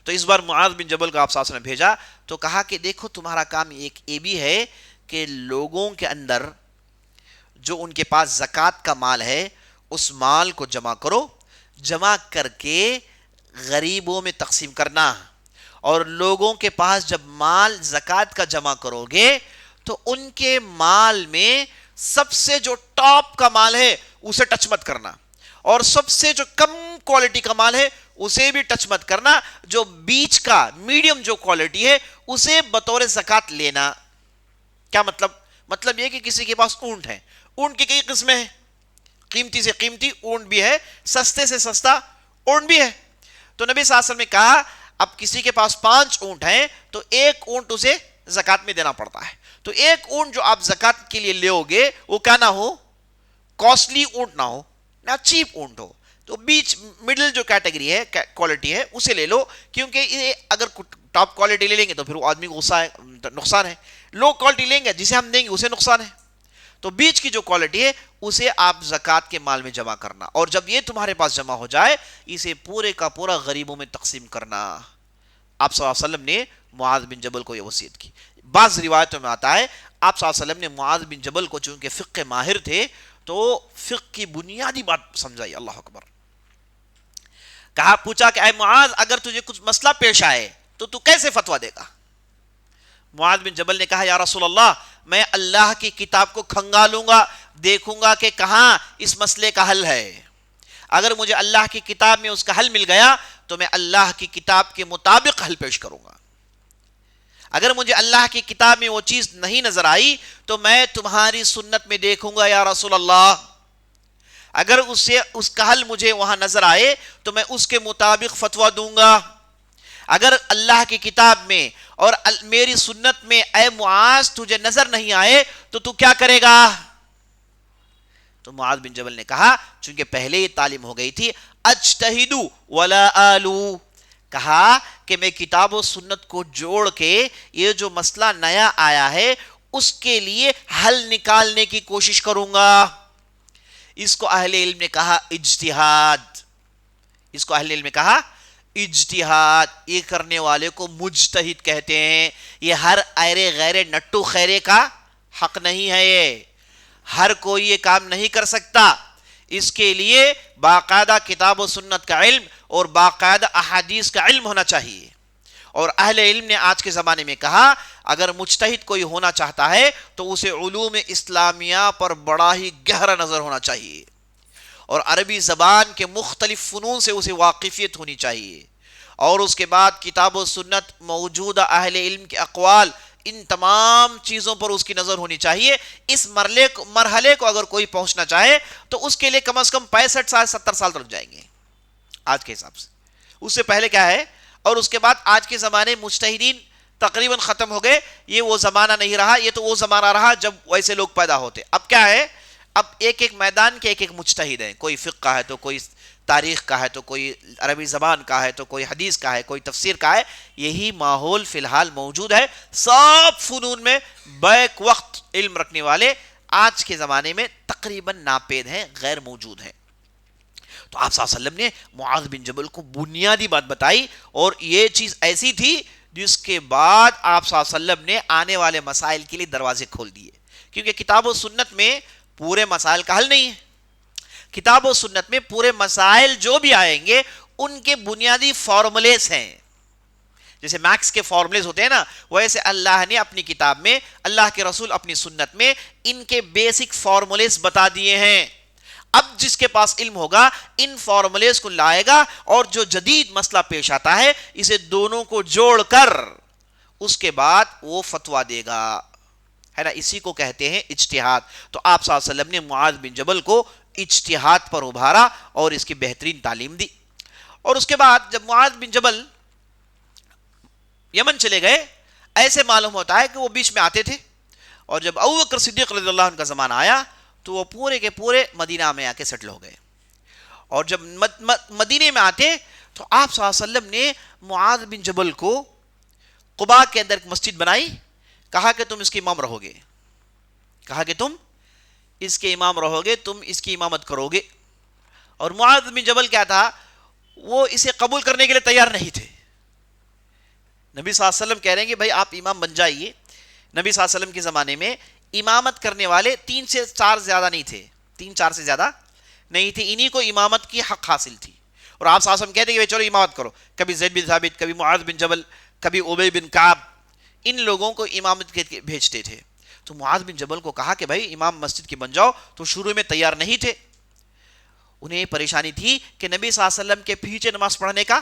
تو اس بار معاذ بن جبل کو آپ صلی اللہ علیہ وسلم نے بھیجا تو کہا کہ دیکھو تمہارا کام ایک یہ بھی ہے کہ لوگوں کے اندر جو ان کے پاس زکوٰۃ کا مال ہے اس مال کو جمع کرو، جمع کر کے غریبوں میں تقسیم کرنا. اور لوگوں کے پاس جب مال زکوٰۃ کا جمع کرو گے تو ان کے مال میں سب سے جو ٹاپ کا مال ہے اسے ٹچ مت کرنا، اور سب سے جو کم کوالٹی کا مال ہے اسے بھی ٹچ مت کرنا. جو بیچ کا میڈیم جو کوالٹی ہے اسے بطور زکوٰۃ لینا. کیا مطلب یہ کہ کسی کے پاس اونٹ ہے، اونٹ کی کئی قسمیں ہیں، قیمتی سے قیمتی اونٹ بھی ہے، سستے سے سستا اونٹ بھی ہے. تو نبی صلی اللہ علیہ وسلم نے کہا اب کسی کے پاس 5 اونٹ ہیں تو ایک اونٹ اسے زکوٰۃ میں دینا پڑتا ہے. تو ایک اونٹ جو آپ زکوٰۃ کے لیے لو گے وہ کیا نہ ہو، کاسٹلی اونٹ نہ ہو، نہ چیپ اونٹ ہو. تو بیچ مڈل جو کیٹیگری ہے، کوالٹی ہے، اسے لے لو، کیونکہ یہ اگر ٹاپ کوالٹی لے لیں گے تو پھر وہ آدمی کو غصہ ہے، نقصان ہے. لو کوالٹی لیں گے جسے ہم دیں گے اسے نقصان ہے. تو بیچ کی جو کوالٹی ہے اسے آپ زکوٰۃ کے مال میں جمع کرنا، اور جب یہ تمہارے پاس جمع ہو جائے اسے پورے کا پورا غریبوں میں تقسیم کرنا. آپ صلی اللہ علیہ وسلم نے معاذ بن جبل کو یہ وصیت کی. بعض روایتوں میں آتا ہے آپ صلی اللہ علیہ وسلم نے معاذ بن جبل کو چونکہ فقہ ماہر تھے تو فقہ کی بنیادی بات سمجھائی. اللہ اکبر. کہا پوچھا کہ اے معاذ اگر تجھے کچھ مسئلہ پیش آئے تو کیسے فتویٰ دے گا؟ معاذ بن جبل نے کہا یا رسول اللہ میں اللہ کی کتاب کو کھنگالوں گا، دیکھوں گا کہ کہاں اس مسئلے کا حل ہے. اگر مجھے اللہ کی کتاب میں اس کا حل مل گیا تو میں اللہ کی کتاب کے مطابق حل پیش کروں گا. اگر مجھے اللہ کی کتاب میں وہ چیز نہیں نظر آئی تو میں تمہاری سنت میں دیکھوں گا یا رسول اللہ. اگر اس کا حل مجھے وہاں نظر آئے تو میں اس کے مطابق فتویٰ دوں گا. اگر اللہ کی کتاب میں اور میری سنت میں اے معاذ تجھے نظر نہیں آئے تو کیا کرے گا؟ تو معاذ بن جبل نے کہا چونکہ پہلے ہی تعلیم ہو گئی تھی اجتہدو ولا آلو، کہا کہ میں کتاب و سنت کو جوڑ کے یہ جو مسئلہ نیا آیا ہے اس کے لیے حل نکالنے کی کوشش کروں گا. اس کو اہل علم نے کہا اجتہاد. اس کو اہل علم نے کہا اجتہاد. یہ کرنے والے کو مجتہد کہتے ہیں. یہ ہر ایرے غیر نٹو خیرے کا حق نہیں ہے. یہ ہر کوئی یہ کام نہیں کر سکتا. اس کے لیے باقاعدہ کتاب و سنت کا علم اور باقاعدہ احادیث کا علم ہونا چاہیے. اور اہل علم نے آج کے زمانے میں کہا اگر مجتہد کوئی ہونا چاہتا ہے تو اسے علوم اسلامیہ پر بڑا ہی گہرا نظر ہونا چاہیے اور عربی زبان کے مختلف فنون سے اسے واقفیت ہونی چاہیے. اور اس کے بعد کتاب و سنت، موجودہ اہل علم کے اقوال، ان تمام چیزوں پر اس کی نظر ہونی چاہیے. اس مرحلے کو اگر کوئی پہنچنا چاہے تو اس کے لیے کم از کم 65 سال 70 سال لگ جائیں گے آج کے حساب سے. اس سے پہلے کیا ہے؟ اور اس کے بعد آج کے زمانے مجتہدین تقریباً ختم ہو گئے. یہ وہ زمانہ نہیں رہا، یہ تو وہ زمانہ رہا جب ویسے لوگ پیدا ہوتے. اب کیا ہے؟ اب ایک ایک میدان کے ایک ایک مجتہد ہیں. کوئی فقہ کا ہے تو کوئی تاریخ کا ہے تو کوئی عربی زبان کا ہے تو کوئی حدیث کا ہے، کوئی تفسیر کا ہے. یہی ماحول فی الحال موجود ہے. سب فنون میں بیک وقت علم رکھنے والے آج کے زمانے میں تقریباً ناپید ہیں، غیر موجود ہیں. تو آپ صلی اللہ علیہ وسلم نے معاذ بن جبل کو بنیادی بات بتائی اور یہ چیز ایسی تھی جس کے بعد آپ صلی اللہ علیہ وسلم نے آنے والے مسائل کے لیے دروازے کھول دیے. کیونکہ کتاب و سنت میں پورے مسائل کا حل نہیں ہے. کتاب و سنت میں پورے مسائل جو بھی آئیں گے ان کے بنیادی فارمولیز ہیں. جیسے میکس کے فارمولیز ہوتے ہیں نا، ویسے اللہ نے اپنی کتاب میں، اللہ کے رسول اپنی سنت میں ان کے بیسک فارمولیز بتا دیے ہیں. اب جس کے پاس علم ہوگا ان فارمولیز کو لائے گا اور جو جدید مسئلہ پیش آتا ہے اسے دونوں کو جوڑ کر اس کے بعد وہ فتویٰ دے گا، ہے نا، اسی کو کہتے ہیں اجتہاد۔ تو آپ صلی اللہ علیہ وسلم نے معاذ بن جبل کو اجتہاد پر ابھارا اور اس کی بہترین تعلیم دی۔ اور اس کے بعد جب معاذ بن جبل یمن چلے گئے، ایسے معلوم ہوتا ہے کہ وہ بیچ میں آتے تھے، اور جب ابو بکر صدیق رضی اللہ عنہ کا زمانہ آیا تو وہ پورے کے پورے مدینہ میں آ کے سیٹل ہو گئے۔ اور جب مدینے میں آتے تو آپ صلی اللہ علیہ وسلم نے معاذ بن جبل کو قباء کے اندر ایک مسجد بنائی، کہا کہ تم اس کے امام رہو گے، کہا کہ تم اس کے امام رہو گے، تم اس کی امامت کرو گے۔ اور معاذ بن جبل کیا تھا، وہ اسے قبول کرنے کے لیے تیار نہیں تھے۔ نبی صلی اللہ علیہ وسلم کہہ رہے ہیں کہ بھائی آپ امام بن جائیے۔ نبی صلی اللہ علیہ وسلم کے زمانے میں امامت کرنے والے 3 سے 4 زیادہ نہیں تھے، 3-4 سے زیادہ نہیں تھے، انہی کو امامت کی حق حاصل تھی۔ اور آپ صلی اللہ علیہ وسلم کہتے ہیں کہ چلو امامت کرو، کبھی زید بن ثابت، کبھی معاذ بن جبل، کبھی ابی بن کعب، ان لوگوں کو امامت کے بھیجتے تھے۔ تو معاذ بن جبل کو کہا کہ بھائی امام مسجد کے بن جاؤ، تو شروع میں تیار نہیں تھے، انہیں یہ پریشانی تھی کہ نبی صلی اللہ علیہ وسلم کے پیچھے نماز پڑھنے کا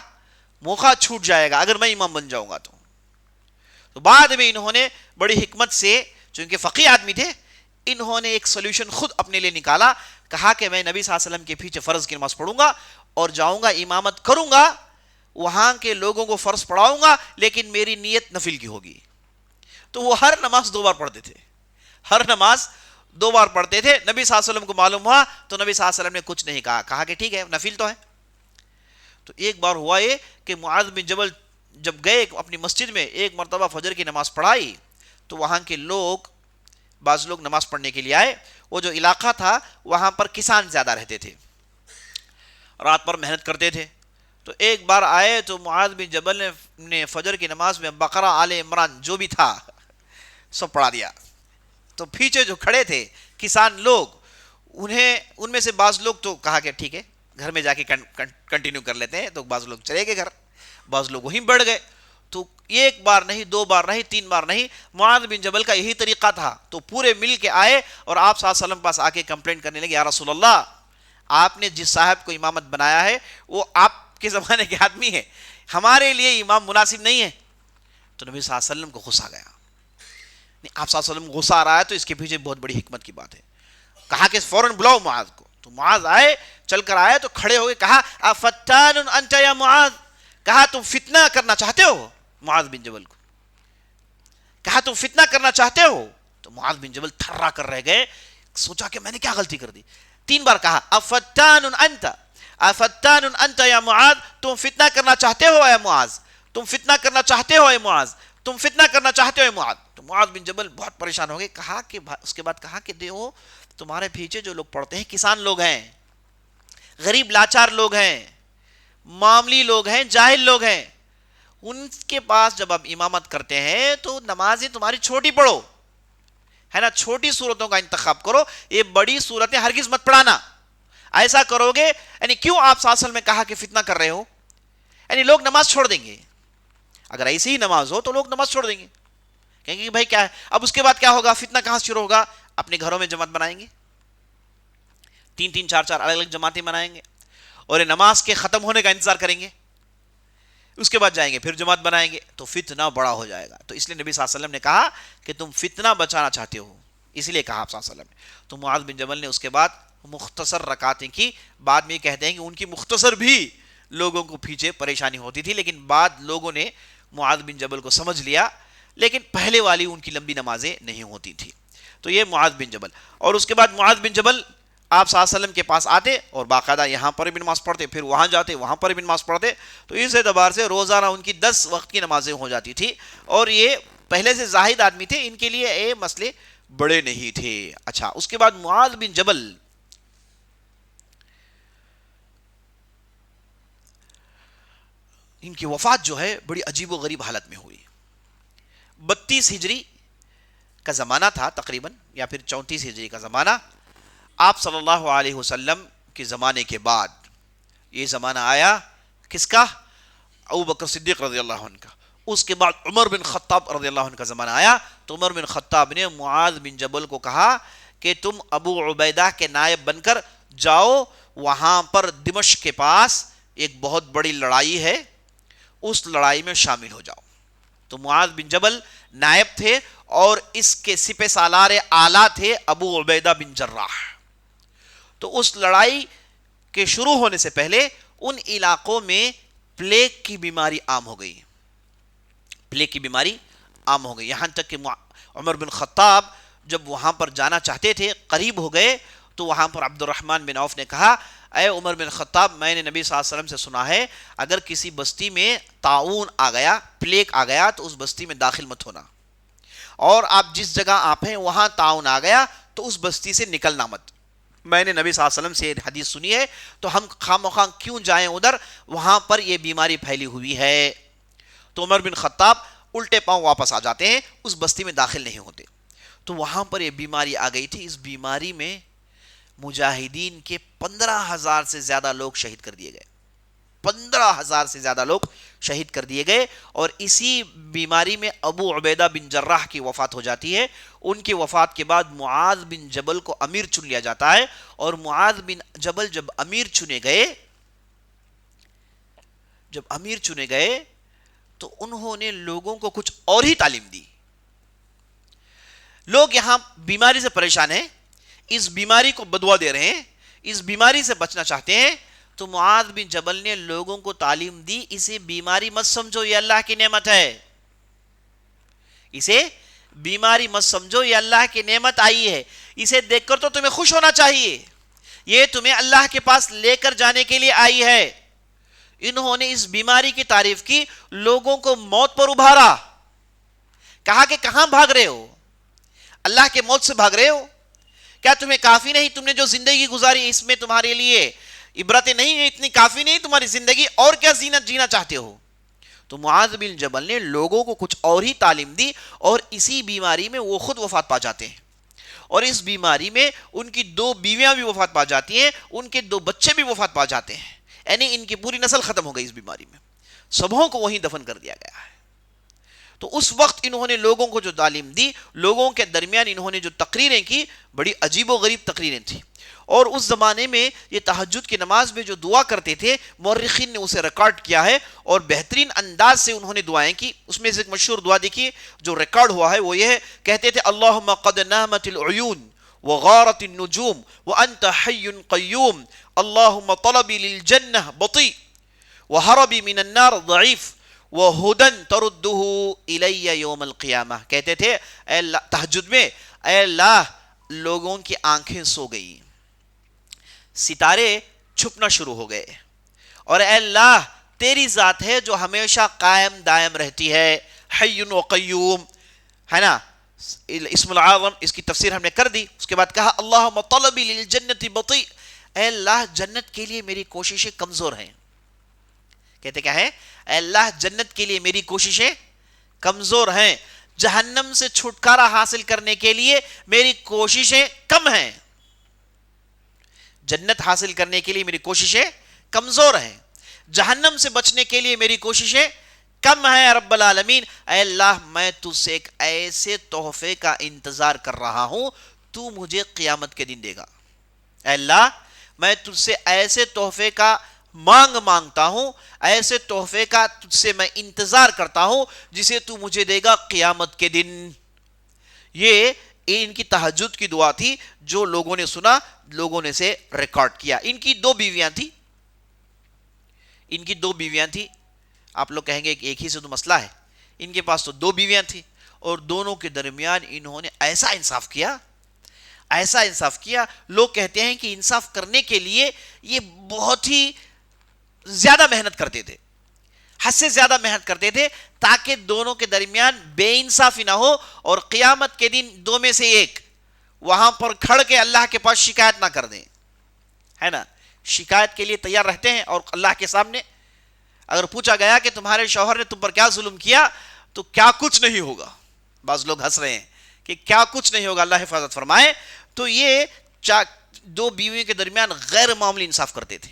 موقع چھوٹ جائے گا اگر میں امام بن جاؤں گا تو بعد میں انہوں نے بڑی حکمت سے، چونکہ فقیہ آدمی تھے، انہوں نے ایک سولوشن خود اپنے لیے نکالا، کہا کہ میں نبی صلی اللہ علیہ وسلم کے پیچھے فرض کی نماز پڑھوں گا اور جاؤں گا امامت کروں گا، وہاں کے لوگوں کو فرض پڑھاؤں گا، لیکن میری نیت نفل کی ہوگی۔ تو وہ ہر نماز 2 بار پڑھتے تھے، ہر نماز 2 بار پڑھتے تھے۔ نبی صلی اللہ علیہ وسلم کو معلوم ہوا تو نبی صلی اللہ علیہ وسلم نے کچھ نہیں کہا، کہا کہ ٹھیک ہے نفل تو ہے۔ تو ایک بار ہوا یہ کہ معاذ بن جبل جب گئے اپنی مسجد میں، ایک مرتبہ فجر کی نماز پڑھائی تو وہاں کے لوگ، بعض لوگ نماز پڑھنے کے لیے آئے، وہ جو علاقہ تھا وہاں پر کسان زیادہ رہتے تھے، رات پر محنت کرتے تھے۔ تو ایک بار آئے تو معاذ بن جبل نے فجر کی نماز میں بقرہ، آل عمران جو بھی تھا سب پڑھا دیا۔ تو پیچھے جو کھڑے تھے کسان لوگ، ان میں سے بعض لوگ تو کہا کہ ٹھیک ہے گھر میں جا کے کنٹینیو کر لیتے ہیں، تو بعض لوگ چلے گئے گھر، بعض لوگ وہیں بڑھ گئے۔ تو ایک بار نہیں، 2 بار نہیں، 3 بار نہیں، معاذ بن جبل کا یہی طریقہ تھا۔ تو پورے مل کے آئے اور آپ صلی اللہ علیہ وسلم پاس آ کے کمپلینٹ کرنے لگے، یا رسول اللہ آپ نے جس صاحب کو امامت بنایا ہے وہ آپ کے زمانے کے آدمی ہے، ہمارے لیے امام مناسب نہیں ہے۔ تو نبی صلی اللہ علیہ وسلم کو غصہ گیا، آپ صلی اللہ علیہ وسلم کو غصہ آ رہا ہے تو اس کے پیچھے بہت بڑی حکمت کی بات ہے۔ کہا کہ فوراً بلاؤ معاذ کو۔ تو معاذ آئے، چل کر آئے تو کھڑے ہو گئے، کہا افتان انت یا معاذ، کہا تم فتنہ کرنا چاہتے ہو؟ معاذ بن جبل کو کہا تم فتنہ کرنا چاہتے ہو؟ تو معاذ بن جبل تھرا کر رہ گئے، سوچا کہ میں نے کیا غلطی کر دی۔ 3 بار کہا افتان انت، افتان انت یا معاذ، تم فتنہ کرنا چاہتے ہو اے معاذ، تم فتنہ کرنا چاہتے ہو اے معاذ، تم فتنہ کرنا چاہتے ہو اے معاذ۔ تو معاذ بن جبل بہت پریشان ہو گئے، کہا کہ اس کے بعد کہا کہ دیکھو تمہارے پیچھے جو لوگ پڑھتے ہیں کسان لوگ ہیں، غریب لاچار لوگ ہیں، معاملی لوگ ہیں، جاہل لوگ ہیں، ان کے پاس جب آپ امامت کرتے ہیں تو نمازیں تمہاری چھوٹی پڑھو، ہے نا، چھوٹی صورتوں کا انتخاب کرو، یہ بڑی صورتیں ہرگز مت پڑھانا۔ ایسا کرو گے، یعنی کیوں آپ صلی اللہ علیہ وسلم نے کہا کہ فتنہ کر رہے ہو، یعنی لوگ نماز چھوڑ دیں گے، اگر ایسی ہی نماز ہو تو لوگ نماز چھوڑ دیں گے، کہیں گے بھائی کیا ہے، اب اس کے بعد کیا ہوگا، فتنہ کہاں سے شروع ہوگا، اپنے گھروں میں جماعت بنائیں گے، 3-3 4-4 الگ الگ جماعتیں بنائیں گے، اور نماز کے ختم ہونے کا انتظار کریں گے، اس کے بعد جائیں گے پھر جماعت بنائیں گے، تو فتنہ بڑا ہو جائے گا۔ تو اس لیے نبی صلی اللہ علیہ وسلم نے کہا کہ تم فتنہ بچانا چاہتے ہو، اس لیے کہا آپ صلی اللہ علیہ وسلم نے۔ تو معاذ بن جبل نے اس کے بعد مختصر رکعتیں کی، بعد میں کہتے ہیں کہ ان کی مختصر بھی لوگوں کو پیچھے پریشانی ہوتی تھی، لیکن بعد لوگوں نے معاذ بن جبل کو سمجھ لیا، لیکن پہلے والی ان کی لمبی نمازیں نہیں ہوتی تھی۔ تو یہ معاذ بن جبل، اور اس کے بعد معاذ بن جبل آپ صلی اللہ علیہ وسلم کے پاس آتے اور باقاعدہ یہاں پر بھی نماز پڑھتے، پھر وہاں جاتے وہاں پر بھی نماز پڑھتے، تو اس اعتبار سے روزانہ ان کی 10 وقت کی نمازیں ہو جاتی تھی، اور یہ پہلے سے زاہد آدمی تھے، ان کے لیے یہ مسئلے بڑے نہیں تھے۔ اچھا، اس کے بعد معاذ بن جبل ان کی وفات جو ہے بڑی عجیب و غریب حالت میں ہوئی۔ 32 ہجری کا زمانہ تھا تقریباً، یا پھر 34 ہجری کا زمانہ۔ آپ صلی اللہ علیہ وسلم کے زمانے کے بعد یہ زمانہ آیا کس کا؟ ابو بکر صدیق رضی اللہ عنہ کا۔ اس کے بعد عمر بن خطاب رضی اللہ عنہ کا زمانہ آیا، تو عمر بن خطاب نے معاذ بن جبل کو کہا کہ تم ابو عبیدہ کے نائب بن کر جاؤ وہاں پر دمشق کے پاس ایک بہت بڑی لڑائی ہے، اس لڑائی میں شامل ہو جاؤ۔ تو معاذ بن جبل نائب تھے اور اس کے سپہ سالار اعلیٰ تھے ابو عبیدہ بن جراح۔ تو اس لڑائی کے شروع ہونے سے پہلے ان علاقوں میں پلیگ کی بیماری عام ہو گئی، پلیگ کی بیماری عام ہو گئی، یہاں تک کہ عمر بن خطاب جب وہاں پر جانا چاہتے تھے، قریب ہو گئے، تو وہاں پر عبد الرحمن بن عوف نے کہا اے عمر بن خطاب، میں نے نبی صلی اللہ علیہ وسلم سے سنا ہے اگر کسی بستی میں طاعون آ گیا، پلیگ آ گیا، تو اس بستی میں داخل مت ہونا، اور آپ جس جگہ آپ ہیں وہاں طاعون آ گیا تو اس بستی سے نکلنا مت۔ میں نے نبی صلی اللہ علیہ وسلم سے حدیث سنی ہے، تو ہم خواہ کیوں جائیں ادھر، وہاں پر یہ بیماری پھیلی ہوئی ہے۔ تو عمر بن خطاب الٹے پاؤں واپس آ جاتے ہیں، اس بستی میں داخل نہیں ہوتے۔ تو وہاں پر یہ بیماری آ گئی تھی، اس بیماری میں مجاہدین کے 15,000 سے زیادہ لوگ شہید کر دیے گئے، 15,000 سے زیادہ لوگ شہید کر دیے گئے، اور اسی بیماری میں ابو عبیدہ بن جراح کی وفات ہو جاتی ہے۔ ان کی وفات کے بعد معاذ بن جبل کو امیر چن لیا جاتا ہے، اور معاذ بن جبل جب امیر چنے گئے تو انہوں نے لوگوں کو کچھ اور ہی تعلیم دی۔ لوگ یہاں بیماری سے پریشان ہیں، اس بیماری کو بدوا دے رہے ہیں، اس بیماری سے بچنا چاہتے ہیں، تو معاذ بن جبل نے لوگوں کو تعلیم دی اسے بیماری مت سمجھو، یہ اللہ کی نعمت ہے، اسے بیماری مت سمجھو، یہ اللہ کی نعمت آئی ہے، اسے دیکھ کر تو تمہیں خوش ہونا چاہیے، یہ تمہیں اللہ کے پاس لے کر جانے کے لیے آئی ہے۔ انہوں نے اس بیماری کی تعریف کی، لوگوں کو موت پر ابھارا، کہا کہ کہاں بھاگ رہے ہو، اللہ کے موت سے بھاگ رہے ہو، کیا تمہیں کافی نہیں، تم نے جو زندگی گزاری اس میں تمہارے لیے عبرتیں نہیں ہیں، اتنی کافی نہیں تمہاری زندگی، اور کیا زینت جینا چاہتے ہو؟ تو معاذ بن جبل نے لوگوں کو کچھ اور ہی تعلیم دی، اور اسی بیماری میں وہ خود وفات پا جاتے ہیں، اور اس بیماری میں ان کی 2 بیویاں بھی وفات پا جاتی ہیں، ان کے 2 بچے بھی وفات پا جاتے ہیں، یعنی ان کی پوری نسل ختم ہو گئی اس بیماری میں، سبوں کو وہیں دفن کر دیا گیا ہے۔ تو اس وقت انہوں نے لوگوں کو جو تعلیم دی، لوگوں کے درمیان انہوں نے جو تقریریں کی، بڑی عجیب و غریب تقریریں تھیں، اور اس زمانے میں یہ تہجد کی نماز میں جو دعا کرتے تھے، مورخین نے اسے ریکارڈ کیا ہے، اور بہترین انداز سے انہوں نے دعائیں کی۔ اس میں سے ایک مشہور دعا دیکھیے جو ریکارڈ ہوا ہے، وہ یہ ہے، کہتے تھے اللہم قد نامت العیون وغارت النجوم وانت حی قیوم اللہم طلبی للجنہ بطیء وحربی من النار ضعیف وَهُدًا تَرُدُّهُ إِلَيَّ يَوْمَ الْقِيَامَةِ، کہتے تھے اے اللہ تہجد میں، اے اللہ لوگوں کی آنکھیں سو گئی، ستارے چھپنا شروع ہو گئے، اور اے اللہ تیری ذات ہے جو ہمیشہ قائم دائم رہتی ہے، حی و قیوم، ہے نا، اسم العظم، اس کی تفسیر ہم نے کر دی۔ اس کے بعد کہا اللہم طلبی للجنت بطیء، اے اللہ جنت کے لیے میری کوششیں کمزور ہیں، کہتے کیا ہے، اے اللہ جنت کے لیے میری کوششیں کمزور ہیں، جہنم سے چھٹکارا حاصل کرنے کے لیے میری کوششیں کم ہیں، جنت حاصل کرنے کے لیے میری کوششیں کمزور ہیں، جہنم سے بچنے کے لیے میری کوششیں کم ہیں، رب العالمین اے اللہ میں تجھ سے ایک ایسے تحفے کا انتظار کر رہا ہوں تو مجھے قیامت کے دن دے گا، اے اللہ میں تجھ سے ایسے تحفے کا مانگتا ہوں، ایسے تحفے کا تجھ سے میں انتظار کرتا ہوں جسے تو مجھے دے گا قیامت کے دن۔ یہ ان کی تہجد کی دعا تھی جو لوگوں نے سنا، لوگوں نے سے ریکارڈ کیا۔ ان کی 2 بیویاں تھی، آپ لوگ کہیں گے کہ ایک ہی سے تو مسئلہ ہے، ان کے پاس تو 2 بیویاں تھی، اور دونوں کے درمیان انہوں نے ایسا انصاف کیا، لوگ کہتے ہیں کہ انصاف کرنے کے لیے یہ بہت ہی زیادہ محنت کرتے تھے، حد سے زیادہ محنت کرتے تھے، تاکہ دونوں کے درمیان بے انصافی نہ ہو، اور قیامت کے دن 2 میں سے ایک وہاں پر کھڑ کے اللہ کے پاس شکایت نہ کر دیں، ہے نا، شکایت کے لیے تیار رہتے ہیں، اور اللہ کے سامنے اگر پوچھا گیا کہ تمہارے شوہر نے تم پر کیا ظلم کیا، تو کیا کچھ نہیں ہوگا، بعض لوگ ہنس رہے ہیں کہ کیا کچھ نہیں ہوگا، اللہ حفاظت فرمائے۔ تو یہ 2 بیویوں کے درمیان غیر معمولی انصاف کرتے تھے،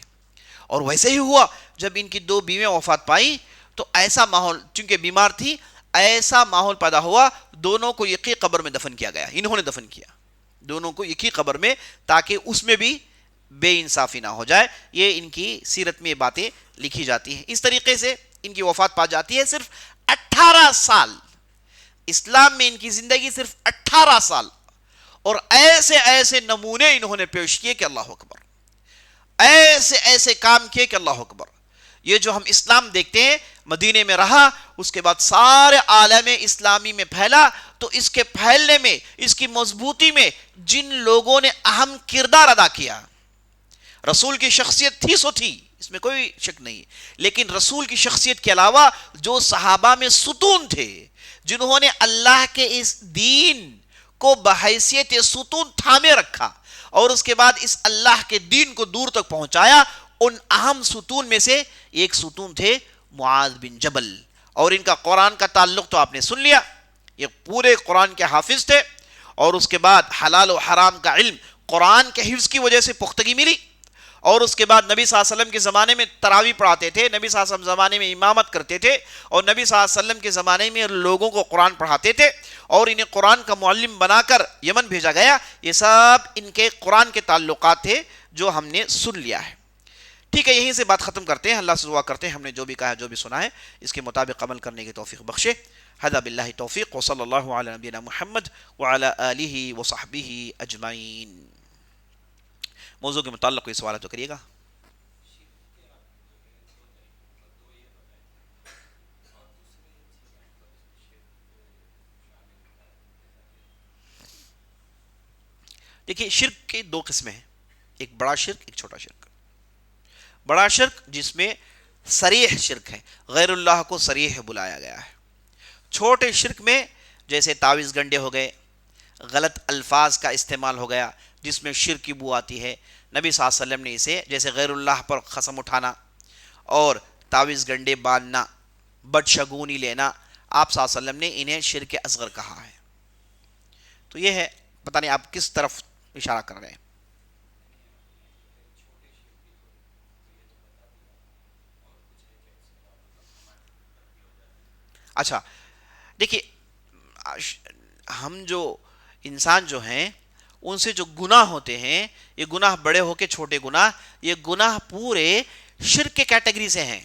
اور ویسے ہی ہوا جب ان کی 2 بیویاں وفات پائیں تو ایسا ماحول، چونکہ بیمار تھی، ایسا ماحول پیدا ہوا، دونوں کو ایک قبر میں دفن کیا گیا، انہوں نے دفن کیا دونوں کو ایک ہی قبر میں، تاکہ اس میں بھی بے انصافی نہ ہو جائے. یہ ان کی سیرت میں یہ باتیں لکھی جاتی ہیں. اس طریقے سے ان کی وفات پا جاتی ہے. صرف 18 سال اسلام میں ان کی زندگی صرف 18 سال، اور ایسے ایسے نمونے انہوں نے پیش کیے کہ اللہ اکبر، ایسے ایسے کام کیے کہ اللہ اکبر. یہ جو ہم اسلام دیکھتے ہیں مدینے میں رہا، اس کے بعد سارے عالم اسلامی میں پھیلا. تو اس کے پھیلنے میں، اس کی مضبوطی میں جن لوگوں نے اہم کردار ادا کیا، رسول کی شخصیت تھی سو تھی، اس میں کوئی شک نہیں، لیکن رسول کی شخصیت کے علاوہ جو صحابہ میں ستون تھے، جنہوں نے اللہ کے اس دین کو بحیثیت ستون تھامے رکھا اور اس کے بعد اس اللہ کے دین کو دور تک پہنچایا، ان اہم ستون میں سے ایک ستون تھے معاذ بن جبل. اور ان کا قرآن کا تعلق تو آپ نے سن لیا، یہ پورے قرآن کے حافظ تھے، اور اس کے بعد حلال و حرام کا علم قرآن کے حفظ کی وجہ سے پختگی ملی. اور اس کے بعد نبی صلی اللہ علیہ وسلم کے زمانے میں تراویح پڑھاتے تھے، نبی صلی اللہ علیہ وسلم زمانے میں امامت کرتے تھے، اور نبی صلی اللہ علیہ وسلم کے زمانے میں لوگوں کو قرآن پڑھاتے تھے، اور انہیں قرآن کا معلم بنا کر یمن بھیجا گیا. یہ سب ان کے قرآن کے تعلقات تھے جو ہم نے سن لیا ہے. ٹھیک ہے، یہیں سے بات ختم کرتے ہیں. اللہ سے دعا کرتے ہیں ہم نے جو بھی کہا ہے، جو بھی سنا ہے، اس کے مطابق عمل کرنے کی توفیق بخشے. ھذا باللہ توفیق، وصلی اللہ علی نبینا محمد وعلی آلہ وصحبہ اجمعین. موضوع کے متعلق کوئی سوال ہے تو کریے گا. دیکھیے، شرک کے دو قسمیں ہیں، ایک بڑا شرک، ایک چھوٹا شرک. بڑا شرک جس میں صریح شرک ہے، غیر اللہ کو صریح بلایا گیا ہے. چھوٹے شرک میں جیسے تعویذ گنڈے ہو گئے، غلط الفاظ کا استعمال ہو گیا جس میں شرک کی بو آتی ہے. نبی صلی اللہ علیہ وسلم نے اسے، جیسے غیر اللہ پر قسم اٹھانا اور تعویذ گنڈے باندھنا، بدشگونی لینا، آپ صلی اللہ علیہ وسلم نے انہیں شرک اصغر کہا ہے. تو یہ ہے، پتہ نہیں آپ کس طرف اشارہ کر رہے ہیں. اچھا دیکھیے، ہم جو انسان جو ہیں ان سے جو گناہ ہوتے ہیں، یہ گناہ بڑے ہو کے چھوٹے گناہ، یہ گناہ پورے شرک کے کیٹیگری سے ہیں.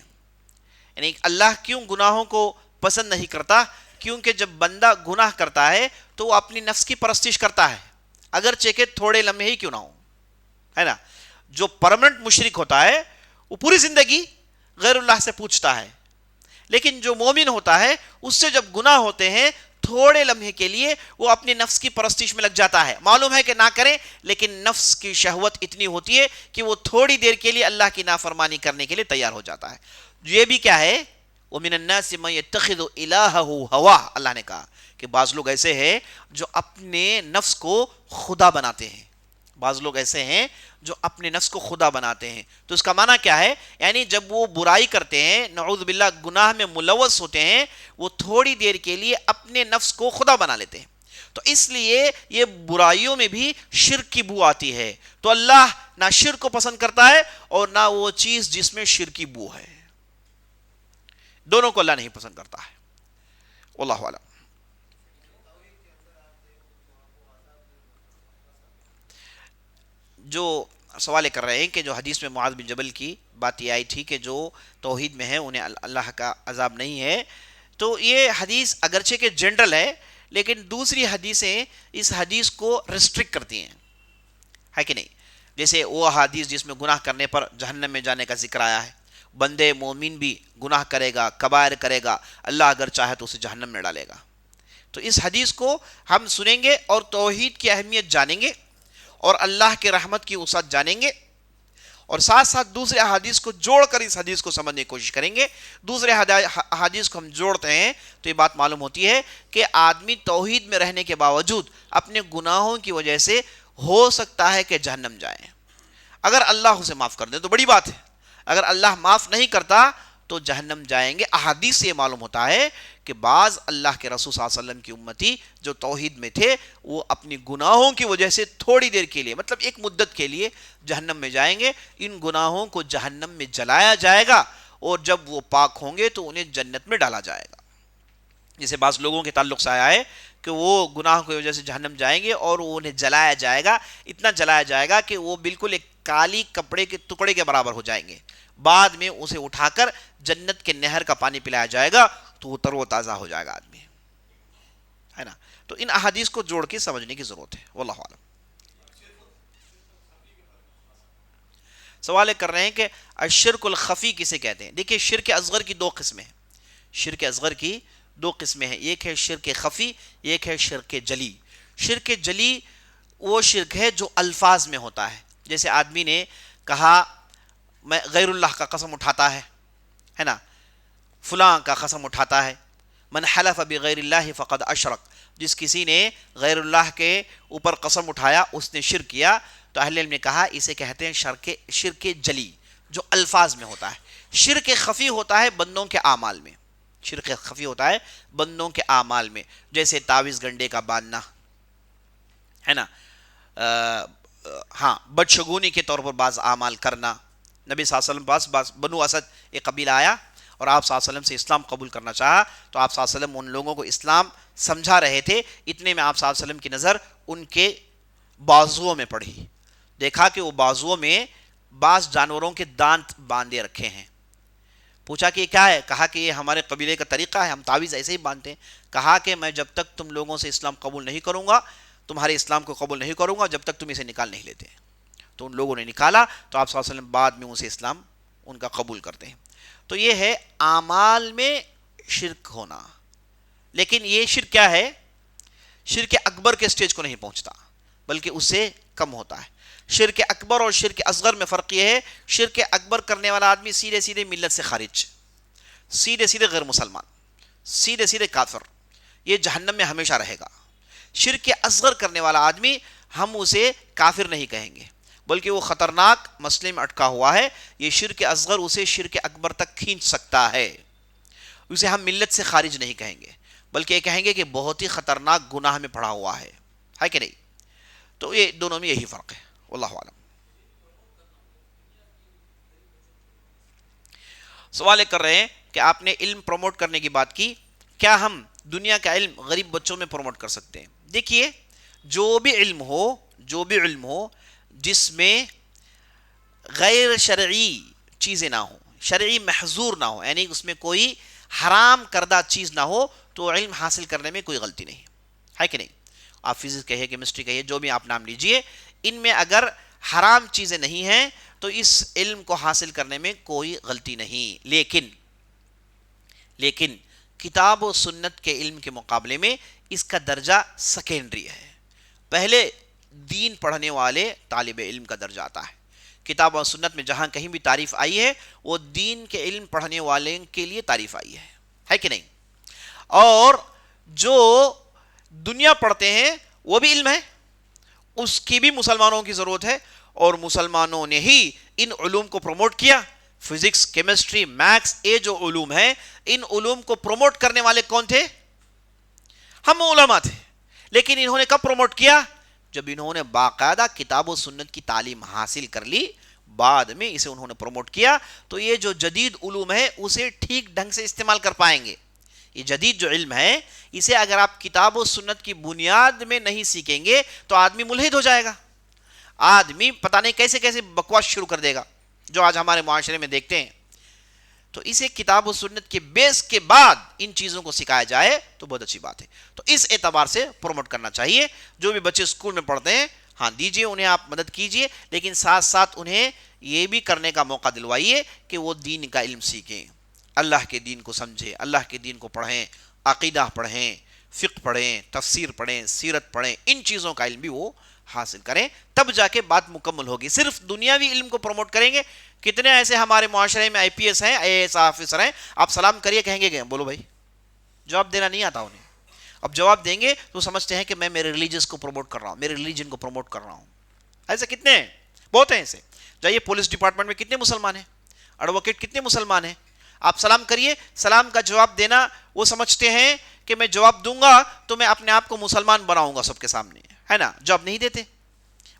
یعنی اللہ کیوں گناہوں کو پسند نہیں کرتا؟ کیونکہ جب بندہ گناہ کرتا ہے تو وہ اپنی نفس کی پرستش کرتا ہے، اگرچہ کہ تھوڑے لمحے ہی کیوں نہ ہو، ہے نا. جو پرمننٹ مشرک ہوتا ہے وہ پوری زندگی غیر اللہ سے پوچھتا ہے، لیکن جو مومن ہوتا ہے اس سے جب گناہ ہوتے ہیں تھوڑے لمحے کے لیے وہ اپنی نفس کی پرستش میں لگ جاتا ہے. معلوم ہے کہ نہ کریں، لیکن نفس کی شہوت اتنی ہوتی ہے کہ وہ تھوڑی دیر کے لیے اللہ کی نافرمانی کرنے کے لیے تیار ہو جاتا ہے. یہ بھی کیا ہے، وَمِنَ النَّاسِ مَن يَتَّخِذُ إِلَٰهَهُ هَوَاهُ. اللہ نے کہا کہ بعض لوگ ایسے ہیں جو اپنے نفس کو خدا بناتے ہیں. بعض لوگ ایسے ہیں جو اپنے نفس کو خدا بناتے ہیں. تو اس کا معنی کیا ہے؟ یعنی جب وہ برائی کرتے ہیں، نعوذ باللہ گناہ میں ملوث ہوتے ہیں، وہ تھوڑی دیر کے لیے اپنے نفس کو خدا بنا لیتے ہیں. تو اس لیے یہ برائیوں میں بھی شرک کی بو آتی ہے. تو اللہ نہ شرک کو پسند کرتا ہے اور نہ وہ چیز جس میں شرک کی بو ہے، دونوں کو اللہ نہیں پسند کرتا ہے. واللہ اعلم. جو سوال کر رہے ہیں کہ جو حدیث میں معاذ بن جبل کی بات یہ آئی تھی کہ جو توحید میں ہے انہیں اللہ کا عذاب نہیں ہے، تو یہ حدیث اگرچہ کہ جنرل ہے، لیکن دوسری حدیثیں اس حدیث کو ریسٹرکٹ کرتی ہیں، ہے کہ نہیں. جیسے وہ حدیث جس میں گناہ کرنے پر جہنم میں جانے کا ذکر آیا ہے، بندے مومن بھی گناہ کرے گا، کبائر کرے گا، اللہ اگر چاہے تو اسے جہنم میں ڈالے گا. تو اس حدیث کو ہم سنیں گے اور توحید کی اہمیت جانیں گے اور اللہ کے رحمت کی وسعت جانیں گے، اور ساتھ ساتھ دوسرے احادیث کو جوڑ کر اس حدیث کو سمجھنے کی کوشش کریں گے. دوسرے احادیث کو ہم جوڑتے ہیں تو یہ بات معلوم ہوتی ہے کہ آدمی توحید میں رہنے کے باوجود اپنے گناہوں کی وجہ سے ہو سکتا ہے کہ جہنم جائے. اگر اللہ اسے معاف کر دے تو بڑی بات ہے، اگر اللہ معاف نہیں کرتا تو جہنم جائیں گے. احادیث سے یہ معلوم ہوتا ہے کہ بعض اللہ کے رسول صلی اللہ علیہ وسلم کی امتی جو توحید میں تھے وہ اپنی گناہوں کی وجہ سے تھوڑی دیر کے لیے، مطلب ایک مدت کے لیے جہنم میں جائیں گے. ان گناہوں کو جہنم میں جلایا جائے گا اور جب وہ پاک ہوں گے تو انہیں جنت میں ڈالا جائے گا. جیسے بعض لوگوں کے تعلق سے آیا ہے کہ وہ گناہوں کی وجہ سے جہنم جائیں گے اور وہ انہیں جلایا جائے گا، اتنا جلایا جائے گا کہ وہ بالکل ایک کالی کپڑے کے ٹکڑے کے برابر ہو جائیں گے، بعد میں اسے اٹھا کر جنت کے نہر کا پانی پلایا جائے گا تو وہ تر و تازہ ہو جائے گا آدمی، ہے نا؟ تو ان احادیث کو جوڑ کے سمجھنے کی ضرورت ہے، واللہ اعلم۔ سوال کر رہے ہیں کہ الشرک الخفی کسے کہتے ہیں؟ دیکھیں شرک اصغر کی دو قسمیں ہیں، شرک اصغر کی دو قسمیں ہیں، ایک ہے شرک خفی، ایک ہے شرک جلی۔ شرک جلی وہ شرک ہے جو الفاظ میں ہوتا ہے، جیسے آدمی نے کہا میں غیر اللہ کا قسم اٹھاتا ہے نا، فلاں کا قسم اٹھاتا ہے، من حلف بغیر اللہ فقد اشرک، جس کسی نے غیر اللہ کے اوپر قسم اٹھایا اس نے شرک کیا، تو اہل علم نے کہا اسے کہتے ہیں شرک جلی جو الفاظ میں ہوتا ہے۔ شرک خفی ہوتا ہے بندوں کے اعمال میں، شرک خفی ہوتا ہے بندوں کے اعمال میں، جیسے تعویذ گنڈے کا باندھنا، ہے نا، ہاں بدشگونی کے طور پر بعض اعمال کرنا۔ نبی صلی اللہ علیہ وسلم پاس بنو اسد ایک قبیلہ آیا اور آپ صلی اللہ علیہ وسلم سے اسلام قبول کرنا چاہا، تو آپ صلی اللہ علیہ وسلم ان لوگوں کو اسلام سمجھا رہے تھے، اتنے میں آپ صلی اللہ علیہ وسلم کی نظر ان کے بازوؤں میں پڑی، دیکھا کہ وہ بازوؤں میں بعض جانوروں کے دانت باندھے رکھے ہیں۔ پوچھا کہ یہ کیا ہے؟ کہا کہ یہ ہمارے قبیلے کا طریقہ ہے، ہم تعویذ ایسے ہی باندھتے ہیں۔ کہا کہ میں جب تک تم لوگوں سے اسلام قبول نہیں کروں گا، تمہارے اسلام کو قبول نہیں کروں گا جب تک تم اسے نکال نہیں لیتے۔ تو ان لوگوں نے نکالا تو آپ صلی اللہ علیہ وسلم بعد میں اسے اسلام ان کا قبول کرتے ہیں۔ تو یہ ہے اعمال میں شرک ہونا، لیکن یہ شرک کیا ہے؟ شرک اکبر کے سٹیج کو نہیں پہنچتا بلکہ اس سے کم ہوتا ہے۔ شرک اکبر اور شرک اصغر میں فرق یہ ہے، شرک اکبر کرنے والا آدمی سیدھے سیدھے ملت سے خارج، سیدھے سیدھے غیر مسلمان، سیدھے سیدھے کافر، یہ جہنم میں ہمیشہ رہے گا۔ شرک اصغر کرنے والا آدمی ہم اسے کافر نہیں کہیں گے بلکہ وہ خطرناک مسئلے میں اٹکا ہوا ہے، یہ شرک اصغر اسے شرک اکبر تک کھینچ سکتا ہے، اسے ہم ملت سے خارج نہیں کہیں گے بلکہ یہ کہیں گے کہ بہت ہی خطرناک گناہ میں پڑا ہوا ہے کہ نہیں؟ تو یہ دونوں میں یہی فرق ہے، واللہ اعلم۔ سوال کر رہے ہیں کہ آپ نے علم پروموٹ کرنے کی بات کی، کیا ہم دنیا کا علم غریب بچوں میں پروموٹ کر سکتے ہیں؟ دیکھیے جو بھی علم ہو جس میں غیر شرعی چیزیں نہ ہوں، شرعی محظور نہ ہو، یعنی اس میں کوئی حرام کردہ چیز نہ ہو، تو علم حاصل کرنے میں کوئی غلطی نہیں ہے کہ نہیں؟ آپ فزکس کہیے، کیمسٹری کہیے، جو بھی آپ نام لیجئے، ان میں اگر حرام چیزیں نہیں ہیں تو اس علم کو حاصل کرنے میں کوئی غلطی نہیں۔ لیکن کتاب و سنت کے علم کے مقابلے میں اس کا درجہ سیکنڈری ہے، پہلے دین پڑھنے والے طالب علم کا درجہ آتا ہے۔ کتاب و سنت میں جہاں کہیں بھی تعریف آئی ہے وہ دین کے علم پڑھنے والے کے لیے تعریف آئی ہے کہ نہیں؟ اور جو دنیا پڑھتے ہیں وہ بھی علم ہے، اس کی بھی مسلمانوں کی ضرورت ہے، اور مسلمانوں نے ہی ان علوم کو پروموٹ کیا۔ فزکس، کیمسٹری، میتھس، یہ جو علوم ہیں، ان علوم کو پروموٹ کرنے والے کون تھے؟ ہم علماء تھے، لیکن انہوں نے کب پروموٹ کیا؟ جب انہوں نے باقاعدہ کتاب و سنت کی تعلیم حاصل کر لی، بعد میں اسے انہوں نے پروموٹ کیا، تو یہ جو جدید علوم ہے اسے ٹھیک ڈھنگ سے استعمال کر پائیں گے۔ یہ جدید جو علم ہے اسے اگر آپ کتاب و سنت کی بنیاد میں نہیں سیکھیں گے تو آدمی ملحد ہو جائے گا، آدمی پتہ نہیں کیسے کیسے بکواس شروع کر دے گا جو آج ہمارے معاشرے میں دیکھتے ہیں۔ تو اسے کتاب و سنت کے بیس کے بعد ان چیزوں کو سکھایا جائے تو بہت اچھی بات ہے۔ تو اس اعتبار سے پروموٹ کرنا چاہیے، جو بھی بچے اسکول میں پڑھتے ہیں ہاں دیجئے، انہیں آپ مدد کیجئے، لیکن ساتھ ساتھ انہیں یہ بھی کرنے کا موقع دلوائیے کہ وہ دین کا علم سیکھیں، اللہ کے دین کو سمجھیں، اللہ کے دین کو پڑھیں، عقیدہ پڑھیں، فقہ پڑھیں، تفسیر پڑھیں، سیرت پڑھیں، ان چیزوں کا علم بھی وہ حاصل کریں، تب جا کے بات مکمل ہوگی۔ صرف دنیاوی علم کو پروموٹ کریں گے، کتنے ایسے ہمارے معاشرے میں IPS ہیں، IAS آفیسر ہیں، آپ سلام کریے کہیں گے کہ بولو بھائی، جواب دینا نہیں آتا انہیں۔ اب جواب دیں گے تو سمجھتے ہیں کہ میں میرے ریلیجس کو پروموٹ کر رہا ہوں، میرے ریلیجن کو پروموٹ کر رہا ہوں۔ ایسے کتنے ہیں؟ بہت ہیں ایسے۔ جائیے پولیس ڈپارٹمنٹ میں کتنے مسلمان ہیں، ایڈوکیٹ کتنے مسلمان ہیں، آپ سلام کریے، سلام کا جواب دینا وہ سمجھتے ہیں کہ میں جواب دوں گا تو میں اپنے آپ کو مسلمان بناؤں گا سب کے سامنے، ہے نا؟ جواب نہیں دیتے۔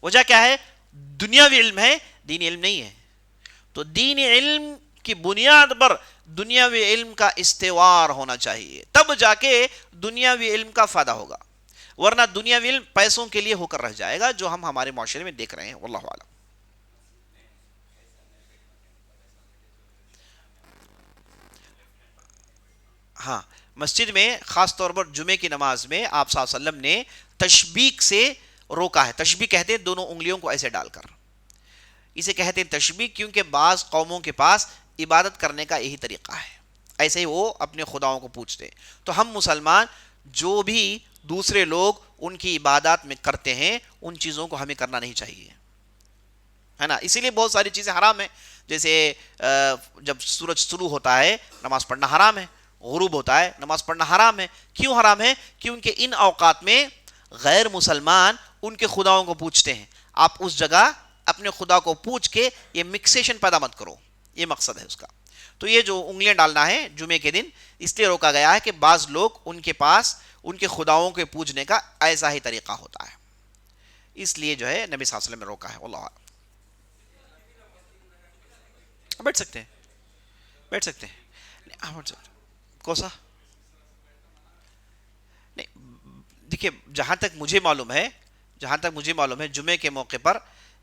وجہ کیا ہے؟ دنیاوی علم ہے، دینی علم نہیں ہے۔ تو دینی علم کی بنیاد پر دنیاوی علم کا استوار ہونا چاہیے، تب جا کے دنیاوی علم کا فائدہ ہوگا، ورنہ دنیاوی علم پیسوں کے لیے ہو کر رہ جائے گا، جو ہم ہمارے معاشرے میں دیکھ رہے ہیں، واللہ اعلم۔ ہاں مسجد میں خاص طور پر جمعے کی نماز میں آپ صلی اللہ علیہ وسلم نے تشبیک سے روکا ہے. تشبیک کہتے ہیں دونوں انگلیوں کو ایسے ڈال کر, اسے کہتے ہیں تشبیک, کیونکہ بعض قوموں کے پاس عبادت کرنے کا یہی طریقہ ہے, ایسے ہی وہ اپنے خداؤں کو پوجتے ہیں. تو ہم مسلمان جو بھی دوسرے لوگ ان کی عبادات میں کرتے ہیں ان چیزوں کو ہمیں کرنا نہیں چاہیے, ہے نا. اسی لیے بہت ساری چیزیں حرام ہیں, جیسے جب سورج شروع ہوتا ہے نماز پڑھنا حرام ہے, غروب ہوتا ہے نماز پڑھنا حرام ہے. کیوں حرام ہے؟ کیونکہ ان اوقات میں غیر مسلمان ان کے خداؤں کو پوجتے ہیں. آپ اس جگہ اپنے خدا کو پوچھ کے یہ مکسیشن پیدا مت کرو, یہ مقصد ہے اس کا. تو یہ جو انگلیاں ڈالنا ہے جمعے کے دن اس لیے روکا گیا ہے کہ بعض لوگ ان کے پاس ان کے خداؤں کے پوجنے کا ایسا ہی طریقہ ہوتا ہے, اس لیے جو ہے نبی صلی اللہ علیہ وسلم نے روکا ہے. واللہ اعلم. بیٹھ سکتے ہیں, بیٹھ سکتے ہیں. کوسا نہیں, دیکھیے جہاں تک مجھے معلوم ہے جمعے کے موقع پر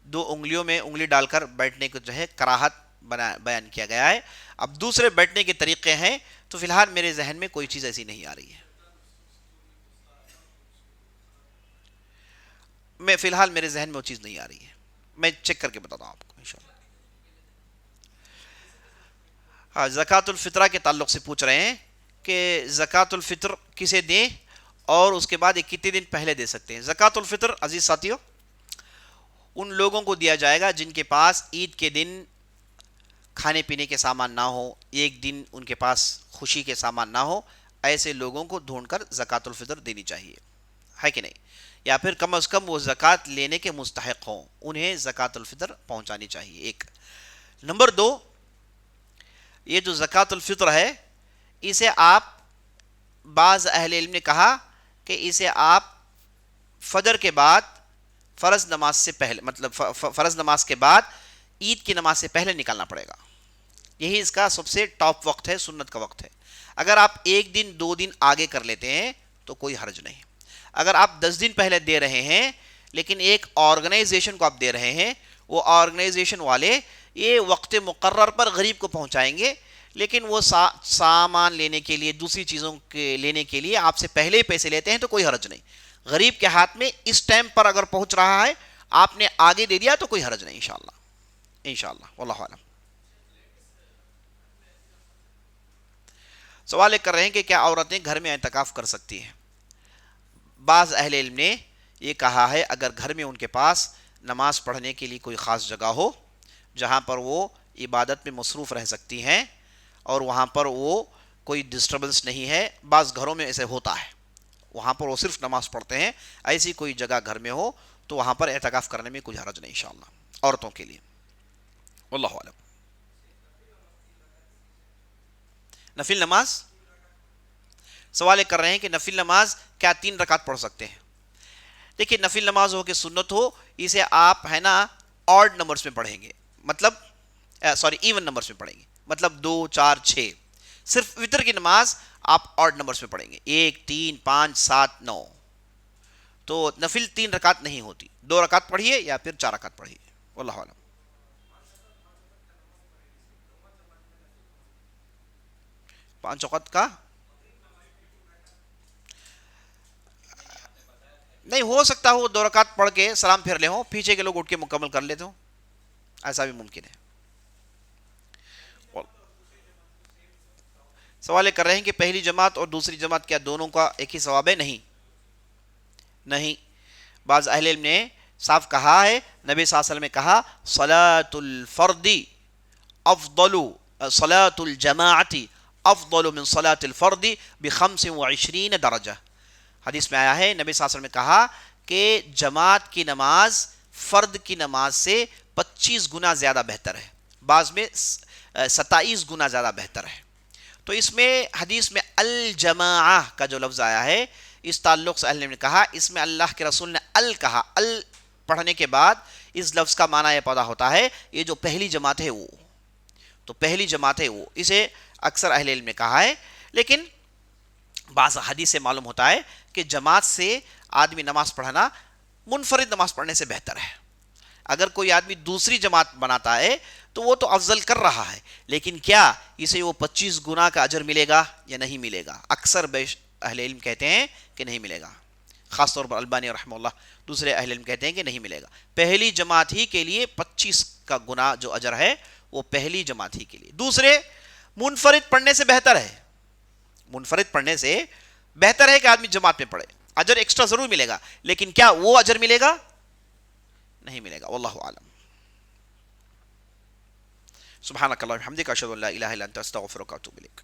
2 انگلیوں میں انگلی ڈال کر بیٹھنے کو جو ہے کراہت بیان کیا گیا ہے. اب دوسرے بیٹھنے کے طریقے ہیں, تو فی الحال میرے ذہن میں کوئی چیز ایسی نہیں آ رہی ہے. فی الحال میرے ذہن میں وہ چیز نہیں آ رہی ہے, میں چیک کر کے بتاتا ہوں آپ کو انشاءاللہ. ہاں, زکوٰۃ الفطرہ کے تعلق سے پوچھ رہے ہیں کہ زکوٰۃ الفطر کسے دیں اور اس کے بعد یہ کتنے دن پہلے دے سکتے ہیں. زکوٰۃ الفطر عزیز ساتھیوں ان لوگوں کو دیا جائے گا جن کے پاس عید کے دن کھانے پینے کے سامان نہ ہو, ایک دن ان کے پاس خوشی کے سامان نہ ہو. ایسے لوگوں کو ڈھونڈ کر زکوٰۃ الفطر دینی چاہیے, ہے کہ نہیں, یا پھر کم از کم وہ زکوٰۃ لینے کے مستحق ہوں, انہیں زکوٰۃ الفطر پہنچانی چاہیے. ایک نمبر 2, یہ جو زکوٰۃ الفطر ہے اسے آپ, بعض اہل علم نے کہا کہ اسے آپ فجر کے بعد فرض نماز سے پہلے, مطلب فرض نماز کے بعد عید کی نماز سے پہلے نکالنا پڑے گا. یہی اس کا سب سے ٹاپ وقت ہے, سنت کا وقت ہے. اگر آپ 1 دن 2 دن آگے کر لیتے ہیں تو کوئی حرج نہیں. اگر آپ 10 دن پہلے دے رہے ہیں لیکن ایک آرگنائزیشن کو آپ دے رہے ہیں, وہ آرگنائزیشن والے یہ وقت مقرر پر غریب کو پہنچائیں گے, لیکن وہ سامان لینے کے لیے, دوسری چیزوں کے لینے کے لیے آپ سے پہلے ہی پیسے لیتے ہیں تو کوئی حرج نہیں. غریب کے ہاتھ میں اس ٹائم پر اگر پہنچ رہا ہے, آپ نے آگے دے دیا تو کوئی حرج نہیں انشاءاللہ, انشاءاللہ. واللہ اعلم. سوال کر رہے ہیں کہ کیا عورتیں گھر میں اعتکاف کر سکتی ہیں؟ بعض اہل علم نے یہ کہا ہے اگر گھر میں ان کے پاس نماز پڑھنے کے لیے کوئی خاص جگہ ہو جہاں پر وہ عبادت میں مصروف رہ سکتی ہیں اور وہاں پر وہ کوئی ڈسٹربنس نہیں ہے, بعض گھروں میں ایسے ہوتا ہے وہاں پر وہ صرف نماز پڑھتے ہیں, ایسی کوئی جگہ گھر میں ہو تو وہاں پر اعتکاف کرنے میں کوئی حرج نہیں انشاءاللہ عورتوں کے لیے. واللہ اعلم. نفل نماز سوال کر رہے ہیں کہ نفل نماز کیا 3 رکعت پڑھ سکتے ہیں؟ دیکھیے نفل نماز ہو کہ سنت ہو, اسے آپ ہے نا آڈ نمبرز میں پڑھیں گے, مطلب ایون نمبرز میں پڑھیں گے, مطلب 2 4 6. صرف وتر کی نماز آپ آڈ نمبرز میں پڑھیں گے, 1 3 5 7 9. تو نفل 3 رکعت نہیں ہوتی, 2 رکعت پڑھیے یا پھر 4 رکعت پڑھیے. واللہ اعلم. 5 وقت کا نہیں ہو سکتا ہو, 2 رکعت پڑھ کے سلام پھیر لے ہوں, پیچھے کے لوگ اٹھ کے مکمل کر لیتے ہوں, ایسا بھی ممکن ہے. سوال کر رہے ہیں کہ پہلی جماعت اور دوسری جماعت کیا دونوں کا ایک ہی ثواب ہے؟ نہیں. بعض اہل علم نے صاف کہا ہے, نبی صلی اللہ علیہ وسلم نے کہا صلاۃ الفرد افضل, صلاۃ الجماعت افضل من صلاۃ الفرد ب25 درجہ. حدیث میں آیا ہے, نبی صلی اللہ علیہ وسلم نے کہا کہ جماعت کی نماز فرد کی نماز سے 25 گنا زیادہ بہتر ہے, بعض میں 27 گنا زیادہ بہتر ہے. تو اس میں حدیث میں الجماعہ کا جو لفظ آیا ہے, اس تعلق سے اہل نے کہا اس میں اللہ کے رسول نے کہا, پڑھنے کے بعد اس لفظ کا معنی یہ پیدا ہوتا ہے یہ جو پہلی جماعت ہے وہ, تو پہلی جماعت ہے وہ, اسے اکثر اہل علم نے کہا ہے. لیکن بعض حدیث سے معلوم ہوتا ہے کہ جماعت سے آدمی نماز پڑھنا منفرد نماز پڑھنے سے بہتر ہے. اگر کوئی آدمی دوسری جماعت بناتا ہے تو وہ تو افضل کر رہا ہے، لیکن کیا اسے وہ 25 گنا کا اجر ملے گا یا نہیں ملے گا؟ اکثر اہل علم کہتے ہیں کہ نہیں ملے گا، خاص طور پر البانی رحمہ اللہ، دوسرے اہل علم کہتے ہیں کہ نہیں ملے گا۔ پہلی جماعت ہی کے لیے 25 کا گنا جو اجر ہے وہ پہلی جماعت ہی کے لیے۔ دوسرے، منفرد پڑھنے سے بہتر ہے، منفرد پڑھنے سے بہتر ہے کہ آدمی جماعت میں پڑھے، اجر ایکسٹرا ضرور ملے گا، لیکن کیا وہ اجر ملے گا؟ نہیں ملے گا، واللہ اعلم۔ سبحانک اللہم وبحمدک، اشہد ان لا الہ الا انت، استغفرک واتوب الیک۔